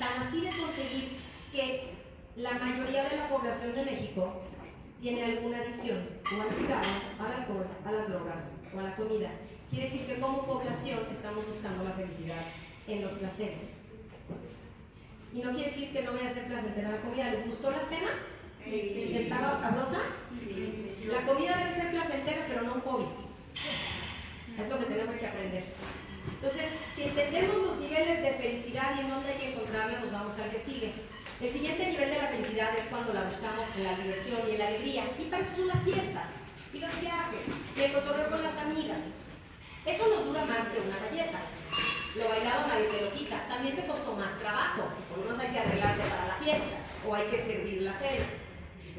tan así de conseguir, que la mayoría de la población de México tiene alguna adicción, o al cigarro, al alcohol, a las drogas o a la comida. Quiere decir que como población estamos buscando la felicidad en los placeres. Y no quiere decir que no vaya a ser placentera la comida. ¿Les gustó la cena? Sí. ¿Estaba sabrosa? Sí. La comida debe ser placentera, pero no un hobby. Es lo que tenemos que aprender. Entonces, si entendemos los niveles de felicidad y en dónde hay que encontrarla, nos vamos al que sigue. El siguiente nivel de la felicidad es cuando la buscamos en la diversión y en la alegría. Y para eso son las fiestas, y los viajes, y el cotorreo con las amigas. Eso no dura más que una galleta. Lo bailado nadie te lo quita. También te costó más trabajo. Por unos hay que arreglarte para la fiesta, o hay que servir la cena.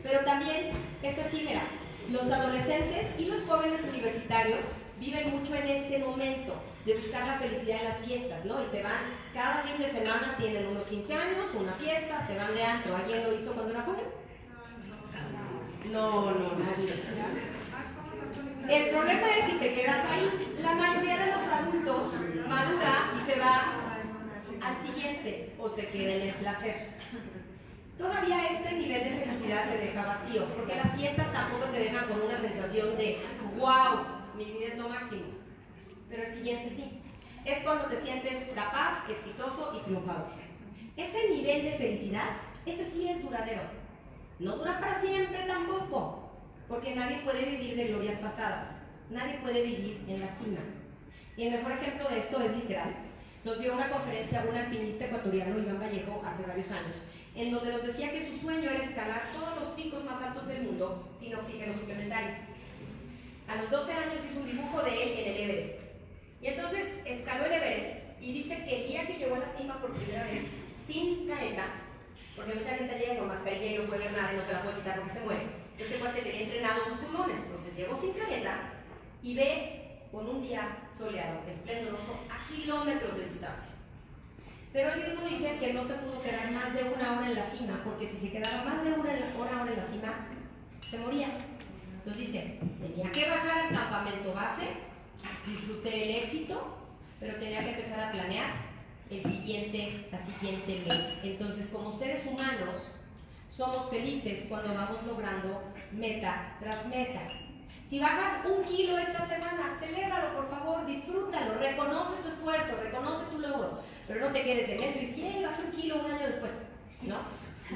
Pero también esto es efímera. Los adolescentes y los jóvenes universitarios viven mucho en este momento de buscar la felicidad en las fiestas, ¿no? Y se van, cada fin de semana tienen unos 15 años, una fiesta, se van de antro. ¿Alguien lo hizo cuando era joven? No. El problema es si te quedas ahí. La mayoría de los adultos madura y se va al siguiente o se queda en el placer. Todavía este nivel de felicidad te deja vacío, porque las fiestas tampoco te dejan con una sensación de wow, mi vida es lo máximo. Pero el siguiente sí. Es cuando te sientes capaz, exitoso y triunfador. Ese nivel de felicidad, ese sí es duradero. No dura para siempre tampoco, porque nadie puede vivir de glorias pasadas, nadie puede vivir en la cima. Y el mejor ejemplo de esto es literal. Nos dio una conferencia un alpinista ecuatoriano, Iván Vallejo, hace varios años, en donde nos decía que su sueño era escalar todos los picos más altos del mundo sin oxígeno suplementario. A los 12 años hizo un dibujo de él en el Everest. Y entonces escaló el Everest y dice que el día que llegó a la cima por primera vez, sin careta, porque mucha gente llega con mascarilla y no puede ver nada y no se la puede quitar porque se muere. Este cuate tenía entrenados sus pulmones, entonces llegó sin careta y ve con un día soleado, esplendoroso, a kilómetros de distancia. Pero él mismo dice que no se pudo quedar más de una hora en la cima, porque si se quedaba más de una hora en la cima, se moría. Entonces dice, tenía que bajar al campamento base, disfruté el éxito, pero tenía que empezar a planear la siguiente meta. Entonces, como seres humanos, somos felices cuando vamos logrando meta tras meta. Si bajas 1 kilo esta semana, celébralo, por favor, disfrútalo, reconoce tu esfuerzo, reconoce tu logro, pero no te quedes en eso y si bajé 1 kilo un año después, ¿no?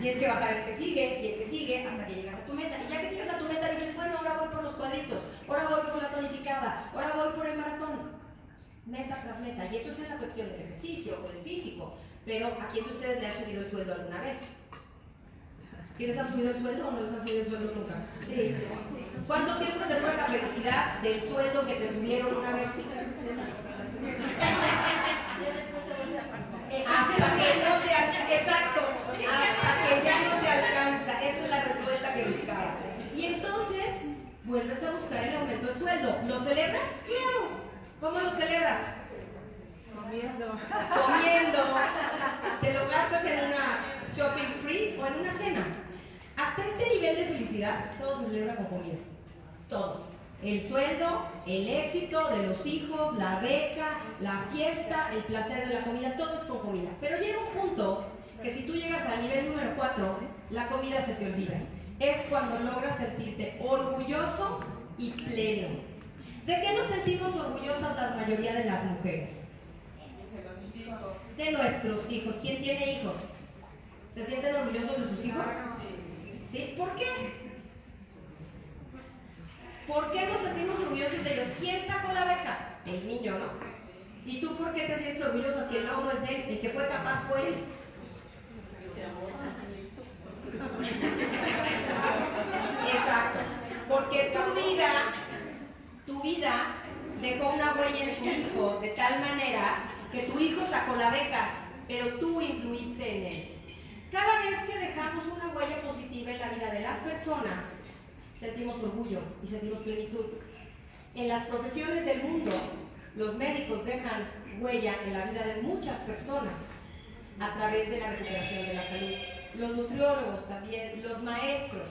Tienes que bajar el que sigue y el que sigue hasta que llegas a tu meta. Y ya que llegas a tu meta dices, bueno, ahora voy por los cuadritos, ahora voy por la tonificada, ahora voy por el maratón. Meta tras meta. Y eso es en la cuestión del ejercicio o del físico. Pero ¿a quién de ustedes le ha subido el sueldo alguna vez? ¿Sí les ha subido el sueldo o no les ha subido el sueldo nunca? Sí. ¿Cuánto tiempo te dura la felicidad del sueldo que te subieron una vez? Hasta que no te alcanza, exacto, hasta que ya no te alcanza. Esa es la respuesta que buscaba. Y entonces vuelves a buscar el aumento de sueldo. ¿Lo celebras? Claro. ¿Cómo lo celebras? Comiendo. Te lo gastas en una shopping spree o en una cena. Hasta este nivel de felicidad, todo se celebra con comida. Todo. El sueldo, el éxito de los hijos, la beca, la fiesta, el placer de la comida, todo es con comida. Pero llega un punto que si tú llegas al nivel número 4, la comida se te olvida. Es cuando logras sentirte orgulloso y pleno. ¿De qué nos sentimos orgullosas la mayoría de las mujeres? De nuestros hijos. ¿Quién tiene hijos? ¿Se sienten orgullosos de sus hijos? ¿Sí? ¿Por qué? ¿Por qué nos sentimos orgullosos de ellos? ¿Quién sacó la beca? El niño, ¿no? ¿Y tú por qué te sientes orgulloso si el logro es de él? El que fue capaz fue él. Exacto. Porque tu vida dejó una huella en tu hijo de tal manera que tu hijo sacó la beca, pero tú influiste en él. Cada vez que dejamos una huella positiva en la vida de las personas, sentimos orgullo y sentimos plenitud. En las profesiones del mundo, los médicos dejan huella en la vida de muchas personas a través de la recuperación de la salud. Los nutriólogos también, los maestros.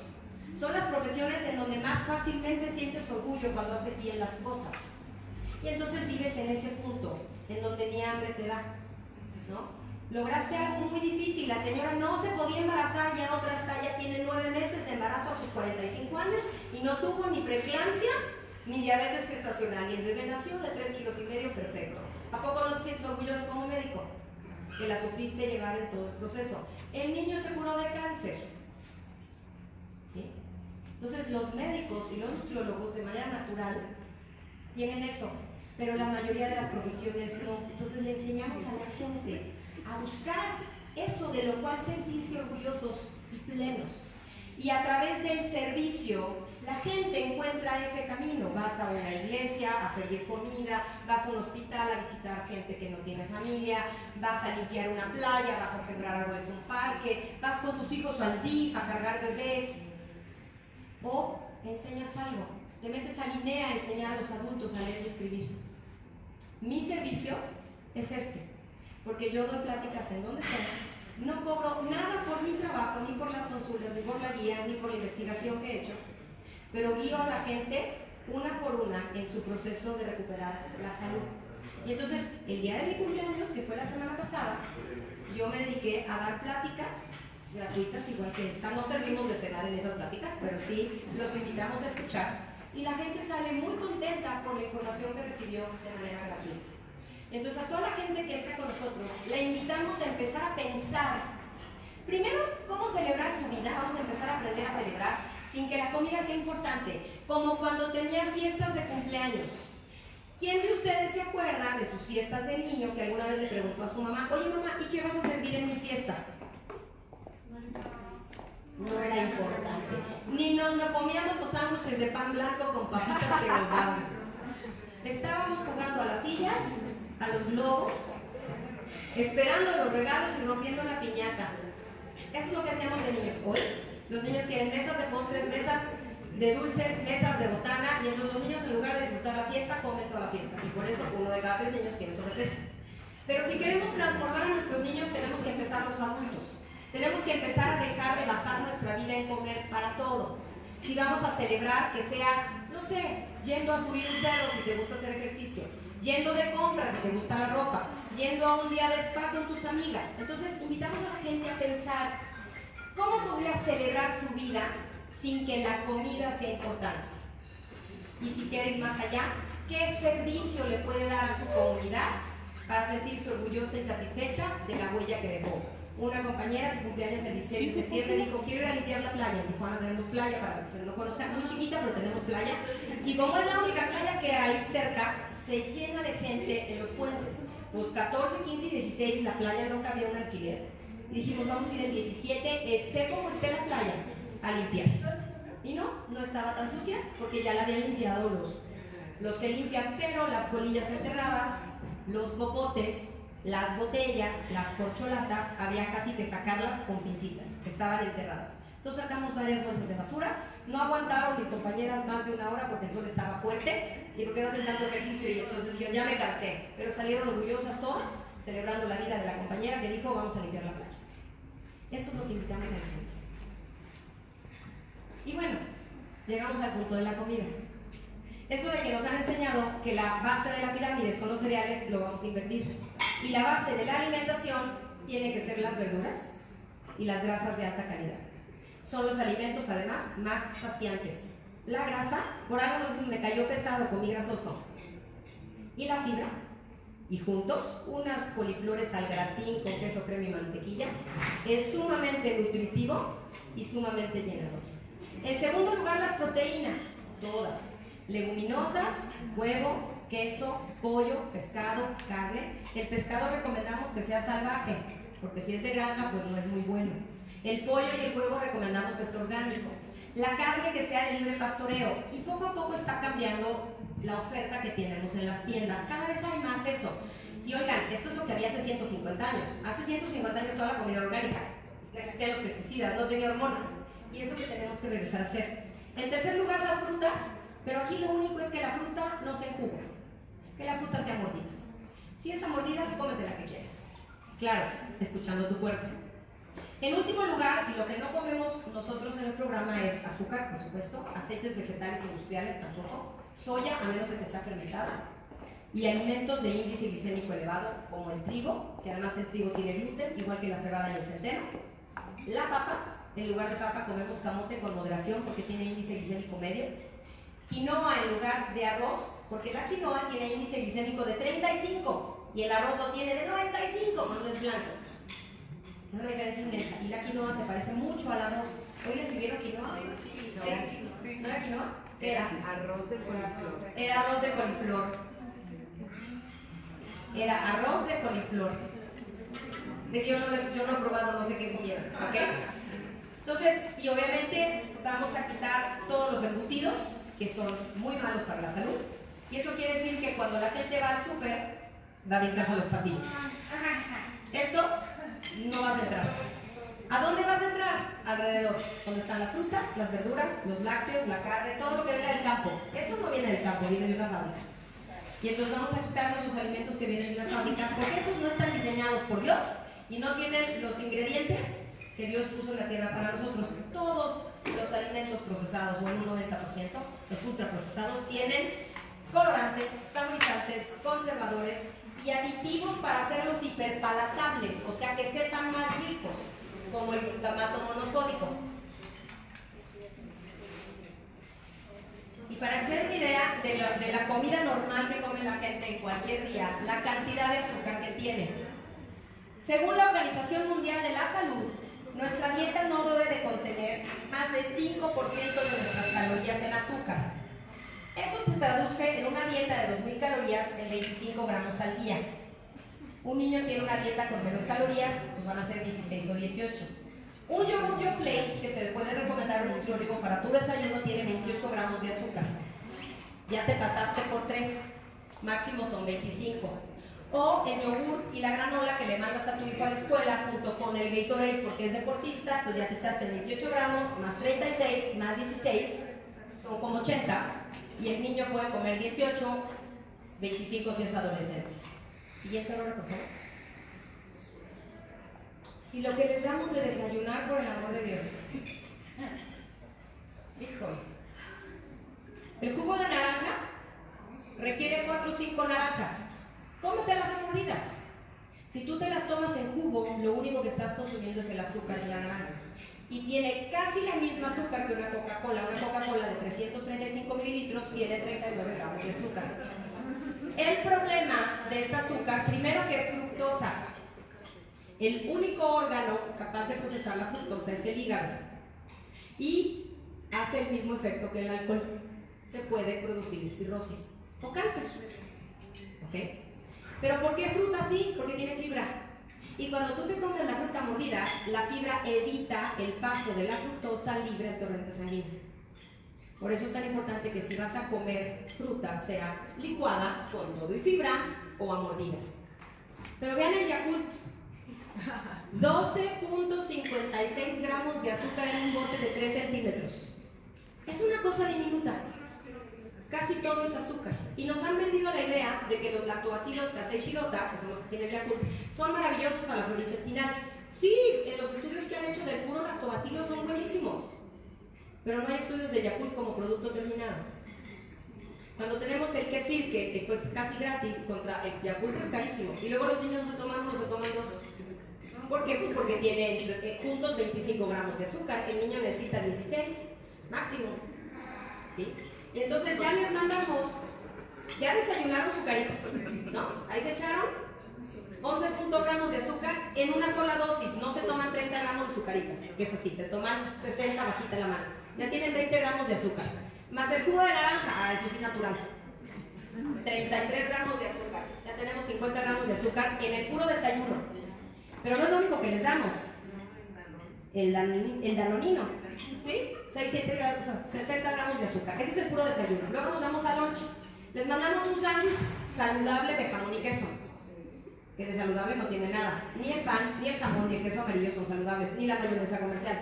Son las profesiones en donde más fácilmente sientes orgullo cuando haces bien las cosas. Y entonces vives en ese punto, en donde ni hambre te da, ¿no? Lograste algo muy difícil, la señora no se podía embarazar, ya otra está, ya tiene 9 meses de embarazo a sus 45 años y no tuvo ni preeclampsia ni diabetes gestacional y el bebé nació de 3,5 kilos perfecto. ¿A poco no te sientes orgulloso como médico? Que la supiste llevar en todo el proceso. El niño se curó de cáncer. ¿Sí? Entonces los médicos y los nutriólogos de manera natural tienen eso, pero la mayoría de las profesiones no. Entonces le enseñamos a la gente a buscar eso de lo cual sentirse orgullosos y plenos. Y a través del servicio, la gente encuentra ese camino. Vas a una iglesia a servir comida, vas a un hospital a visitar gente que no tiene familia, vas a limpiar una playa, vas a sembrar árboles en un parque, vas con tus hijos al DIF a cargar bebés. O enseñas algo, te metes a Linea a enseñar a los adultos a leer y escribir. Mi servicio es este. Porque yo doy pláticas en donde sea, no cobro nada por mi trabajo, ni por las consultas, ni por la guía, ni por la investigación que he hecho, pero guío a la gente una por una en su proceso de recuperar la salud. Y entonces, el día de mi cumpleaños, que fue la semana pasada, yo me dediqué a dar pláticas gratuitas, igual que esta. No servimos de cenar en esas pláticas, pero sí los invitamos a escuchar. Y la gente sale muy contenta por la información que recibió de manera gratuita. Entonces a toda la gente que entra con nosotros, la invitamos a empezar a pensar Primero, ¿cómo celebrar su vida? Vamos a empezar a aprender a celebrar sin que la comida sea importante, como cuando tenían fiestas de cumpleaños. ¿Quién de ustedes se acuerda de sus fiestas de niño que alguna vez le preguntó a su mamá, oye mamá, ¿y qué vas a servir en mi fiesta? No era importante. Ni nos comíamos los sándwiches de pan blanco con papitas que nos daban. Estábamos jugando a las sillas, a los globos, esperando los regalos y rompiendo la piñata. Eso es lo que hacíamos de niños. Hoy los niños tienen mesas de postres, mesas de dulces, mesas de botana, y entonces los niños, en lugar de disfrutar la fiesta, comen toda la fiesta. Y por eso 1 de cada 3 niños tiene sobrepeso. Pero si queremos transformar a nuestros niños, tenemos que empezar los adultos. Tenemos que empezar a dejar de basar nuestra vida en comer para todo. Si vamos a celebrar, que sea, no sé, yendo a subir un cerro si te gusta hacer ejercicio, yendo de compras si te gusta la ropa, yendo a un día de spa con tus amigas. Entonces invitamos a la gente a pensar cómo podría celebrar su vida sin que la comida sea importante. Y si quiere ir más allá, ¿qué servicio le puede dar a su comunidad para sentirse orgullosa y satisfecha de la huella que dejó? Una compañera que cumpleaños el 16 de septiembre dijo, quiero ir a limpiar la playa. En Tijuana tenemos playa, para que se lo conozcan, muy chiquita, pero tenemos playa. Y como es la única playa que hay cerca, se llena de gente en los puentes. Los 14, 15 y 16 la playa no cabía un alquiler. Y dijimos, vamos a ir el 17, esté como esté la playa, a limpiar. Y no estaba tan sucia, porque ya la habían limpiado los que limpian, pero las colillas enterradas, los popotes, las botellas, las corcholatas, había casi que sacarlas con pincitas, que estaban enterradas. Entonces sacamos varias bolsas de basura, no aguantaron mis compañeras más de 1 hora porque el sol estaba fuerte y porque no hacen tanto ejercicio, y entonces dijeron, ya me cansé, pero salieron orgullosas todas, celebrando la vida de la compañera que dijo, vamos a limpiar la playa. Eso es lo que invitamos a la gente. Y bueno, llegamos al punto de la comida. Eso de que nos han enseñado que la base de la pirámide son los cereales, lo vamos a invertir. Y la base de la alimentación tiene que ser las verduras y las grasas de alta calidad. Son los alimentos, además, más saciantes. La grasa, por algo me cayó pesado, comí grasoso. Y la fibra, y juntos, unas coliflores al gratín con queso, crema y mantequilla, es sumamente nutritivo y sumamente llenador. En segundo lugar, las proteínas, todas. Leguminosas, huevo, queso, pollo, pescado, carne. El pescado recomendamos que sea salvaje, porque si es de granja, pues no es muy bueno. El pollo y el huevo recomendamos que sea orgánico. La carne que sea de libre pastoreo. Y poco a poco está cambiando la oferta que tenemos en las tiendas. Cada vez hay más eso. Y oigan, esto es lo que había hace 150 años. Hace 150 años toda la comida orgánica. No existían los pesticidas, no tenía hormonas. Y es lo que tenemos que regresar a hacer. En tercer lugar, las frutas. Pero aquí lo único es que la fruta no se enjuga, que la fruta sea mordidas. Si es a mordidas, cómete la que quieres. Claro, escuchando tu cuerpo. En último lugar, y lo que no comemos nosotros en el programa es azúcar, por supuesto, aceites vegetales industriales tampoco, soya, a menos de que sea fermentada, y alimentos de índice glicémico elevado, como el trigo, que además el trigo tiene gluten, igual que la cebada y el centeno. La papa, en lugar de papa comemos camote con moderación porque tiene índice glicémico medio. Quinoa en lugar de arroz, porque la quinoa tiene índice glicémico de 35 y el arroz lo tiene de 95 cuando es blanco. Es una diferencia inmensa. Y la quinoa se parece mucho al arroz. ¿Hoy le escribieron quinoa? Sí. ¿No era quinoa? Era arroz de coliflor. Era arroz de coliflor. Era arroz de coliflor. De que yo no he probado, no sé qué comieron. ¿Ok? Entonces, y obviamente vamos a quitar todos los embutidos, que son muy malos para la salud. Y eso quiere decir que cuando la gente va al súper, va a brincarse a los pasillos. Esto no vas a entrar. ¿A dónde vas a entrar? Alrededor, donde están las frutas, las verduras, los lácteos, la carne, todo lo que viene del campo. Eso no viene del campo, viene de una fábrica. Y entonces vamos a quitarnos los alimentos que vienen de una fábrica, porque esos no están diseñados por Dios y no tienen los ingredientes que Dios puso en la tierra para nosotros. Todos los alimentos procesados, o en un 90%, los ultraprocesados, tienen colorantes, saborizantes, conservadores y aditivos para hacerlos hiperpalatables, o sea que sepan más ricos, como el glutamato monosódico. Y para hacer una idea de la comida normal que come la gente en cualquier día, la cantidad de azúcar que tiene. Según la Organización Mundial de la Salud, Nuestra dieta no debe de contener más de 5% de nuestras calorías en azúcar. Eso se traduce en una dieta de 2000 calorías en 25 gramos al día. Un niño tiene una dieta con menos calorías, pues van a ser 16 o 18. Un yogur Yoplait que te puede recomendar un nutriólogo para tu desayuno tiene 28 gramos de azúcar. Ya te pasaste por 3, máximo son 25. O el yogur y la granola que le mandas a tu hijo a la escuela junto con el Gatorade porque es deportista, pues ya te echaste 28 gramos más 36 más 16, son como 80. Y el niño puede comer 18, 25 si es adolescente. Siguiente hora, por favor. Y lo que les damos de desayunar, por el amor de Dios. Híjole. El jugo de naranja requiere 4 o 5 naranjas. Cómetelas a mordidas. Si tú te las tomas en jugo, lo único que estás consumiendo es el azúcar de la naranja. Y tiene casi la misma azúcar que una Coca-Cola. Una Coca-Cola de 335 mililitros tiene 39 gramos de azúcar. El problema de esta azúcar, primero que es fructosa. El único órgano capaz de procesar la fructosa es el hígado. Y hace el mismo efecto que el alcohol. Te puede producir cirrosis o cáncer. ¿Ok? ¿Pero por qué fruta sí? Porque tiene fibra. Y cuando tú te comes la fruta mordida, la fibra evita el paso de la fructosa libre al torrente sanguíneo. Por eso es tan importante que si vas a comer fruta, sea licuada con todo y fibra o a mordidas. Pero vean el Yakult. 12.56 gramos de azúcar en un bote de 3 centímetros. Es una cosa diminuta. Casi todo es azúcar. Y nos han vendido la idea de que los lactobacilos Kasei Shirota, que son los que tienen Yakult, son maravillosos para la flora intestinal. Sí, en los estudios que han hecho del puro lactobacilo son buenísimos. Pero no hay estudios de Yakult como producto terminado. Cuando tenemos el kefir, que cuesta casi gratis, contra el Yakult es carísimo. Y luego los niños no se toman uno, se toman 2. ¿Por qué? Pues porque tienen juntos 25 gramos de azúcar. El niño necesita 16, máximo. ¿Sí? Y entonces ya les mandamos, ya desayunaron sucaritas, ¿no? Ahí se echaron 11 gramos de azúcar en una sola dosis. No se toman 30 gramos de sucaritas, que es así, se toman 60 bajita en la mano. Ya tienen 20 gramos de azúcar. Más el jugo de naranja, eso sí natural. 33 gramos de azúcar. Ya tenemos 50 gramos de azúcar en el puro desayuno. Pero no es lo único que les damos. El danonino, ¿sí? 60 gramos de azúcar. Ese es el puro desayuno. Luego nos vamos al lunch. Les mandamos un sándwich saludable de jamón y queso. Que de saludable no tiene nada. Ni el pan, ni el jamón, ni el queso amarillo son saludables, ni la mayonesa comercial.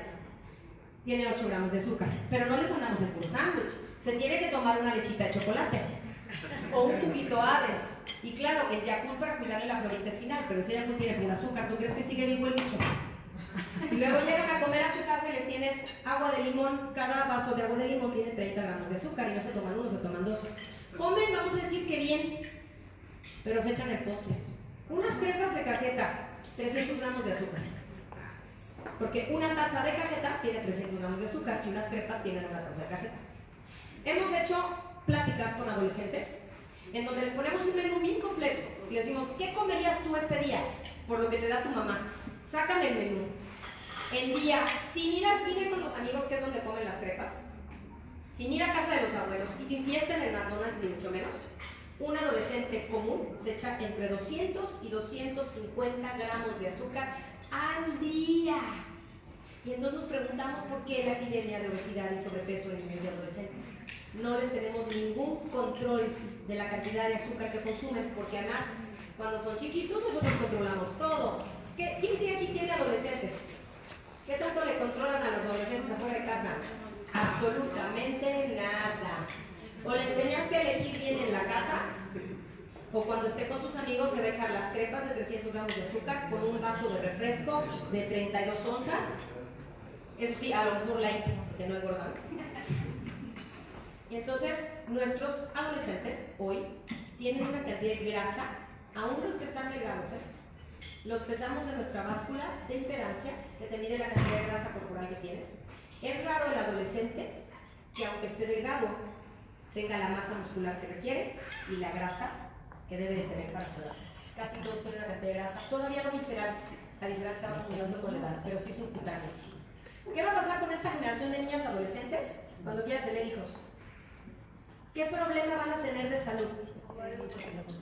Tiene 8 gramos de azúcar. Pero no les mandamos el puro sándwich. Se tiene que tomar una lechita de chocolate. O un juguito Hades. Y claro, el Yakult para cuidarle la flora intestinal, pero ese Yakult tiene puro azúcar. ¿Tú crees que sigue vivo el bicho? Y luego llegan a comer a tu casa y les tienes agua de limón. Cada vaso de agua de limón tiene 30 gramos de azúcar y no se toman uno, se toman 2. Comen, vamos a decir que bien, pero se echan el postre. Unas crepas de cajeta, 300 gramos de azúcar. Porque una taza de cajeta tiene 300 gramos de azúcar y unas crepas tienen una taza de cajeta. Hemos hecho pláticas con adolescentes en donde les ponemos un menú bien completo y les decimos, ¿qué comerías tú este día? Por lo que te da tu mamá. Sacan el menú. El día, sin ir al cine con los amigos, que es donde comen las crepas, sin ir a casa de los abuelos y sin fiesta en el McDonald's, ni mucho menos, un adolescente común se echa entre 200 y 250 gramos de azúcar al día. Y entonces nos preguntamos por qué la epidemia de obesidad y sobrepeso en niños y adolescentes. No les tenemos ningún control de la cantidad de azúcar que consumen, porque además, cuando son chiquitos, nosotros controlamos todo. ¿Quién de aquí tiene adolescentes? ¿Qué tanto le controlan a los adolescentes afuera de casa? Absolutamente nada. O le enseñaste a elegir bien en la casa, o cuando esté con sus amigos se va a echar las crepas de 300 gramos de azúcar con un vaso de refresco de 32 onzas. Eso sí, a lo mejor light, que no engordan. Y entonces, nuestros adolescentes hoy tienen una cantidad de grasa, aún los que están delgados, los pesamos en nuestra báscula de impedancia, que te mide la cantidad de grasa corporal que tienes. Es raro el adolescente que, aunque esté delgado, tenga la masa muscular que requiere y la grasa que debe de tener para su edad. Casi todos tienen una cantidad de grasa, todavía no visceral, La visceral se va acumulando con la edad, pero sí subcutáneo. ¿Qué va a pasar con esta generación de niñas adolescentes cuando quieran tener hijos? ¿Qué problema van a tener de salud?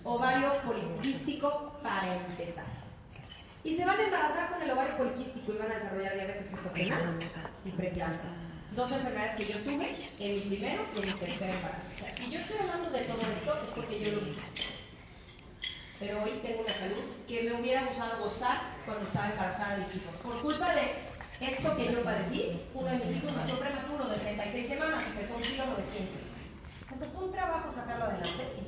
Ovario poliquístico para empezar. Y se van a embarazar con el ovario poliquístico y van a desarrollar diabetes gestacional y preeclampsia. 2 enfermedades que yo tuve en mi primero y en mi tercer embarazo. O sea, si yo estoy hablando de todo esto es porque yo lo vi. Pero hoy tengo una salud que me hubiera gustado gozar cuando estaba embarazada de mis hijos. Por culpa de esto que yo padecí, uno de mis hijos nació prematuro de 36 semanas y pesó 1,9 kilos. Me costó un trabajo sacarlo adelante.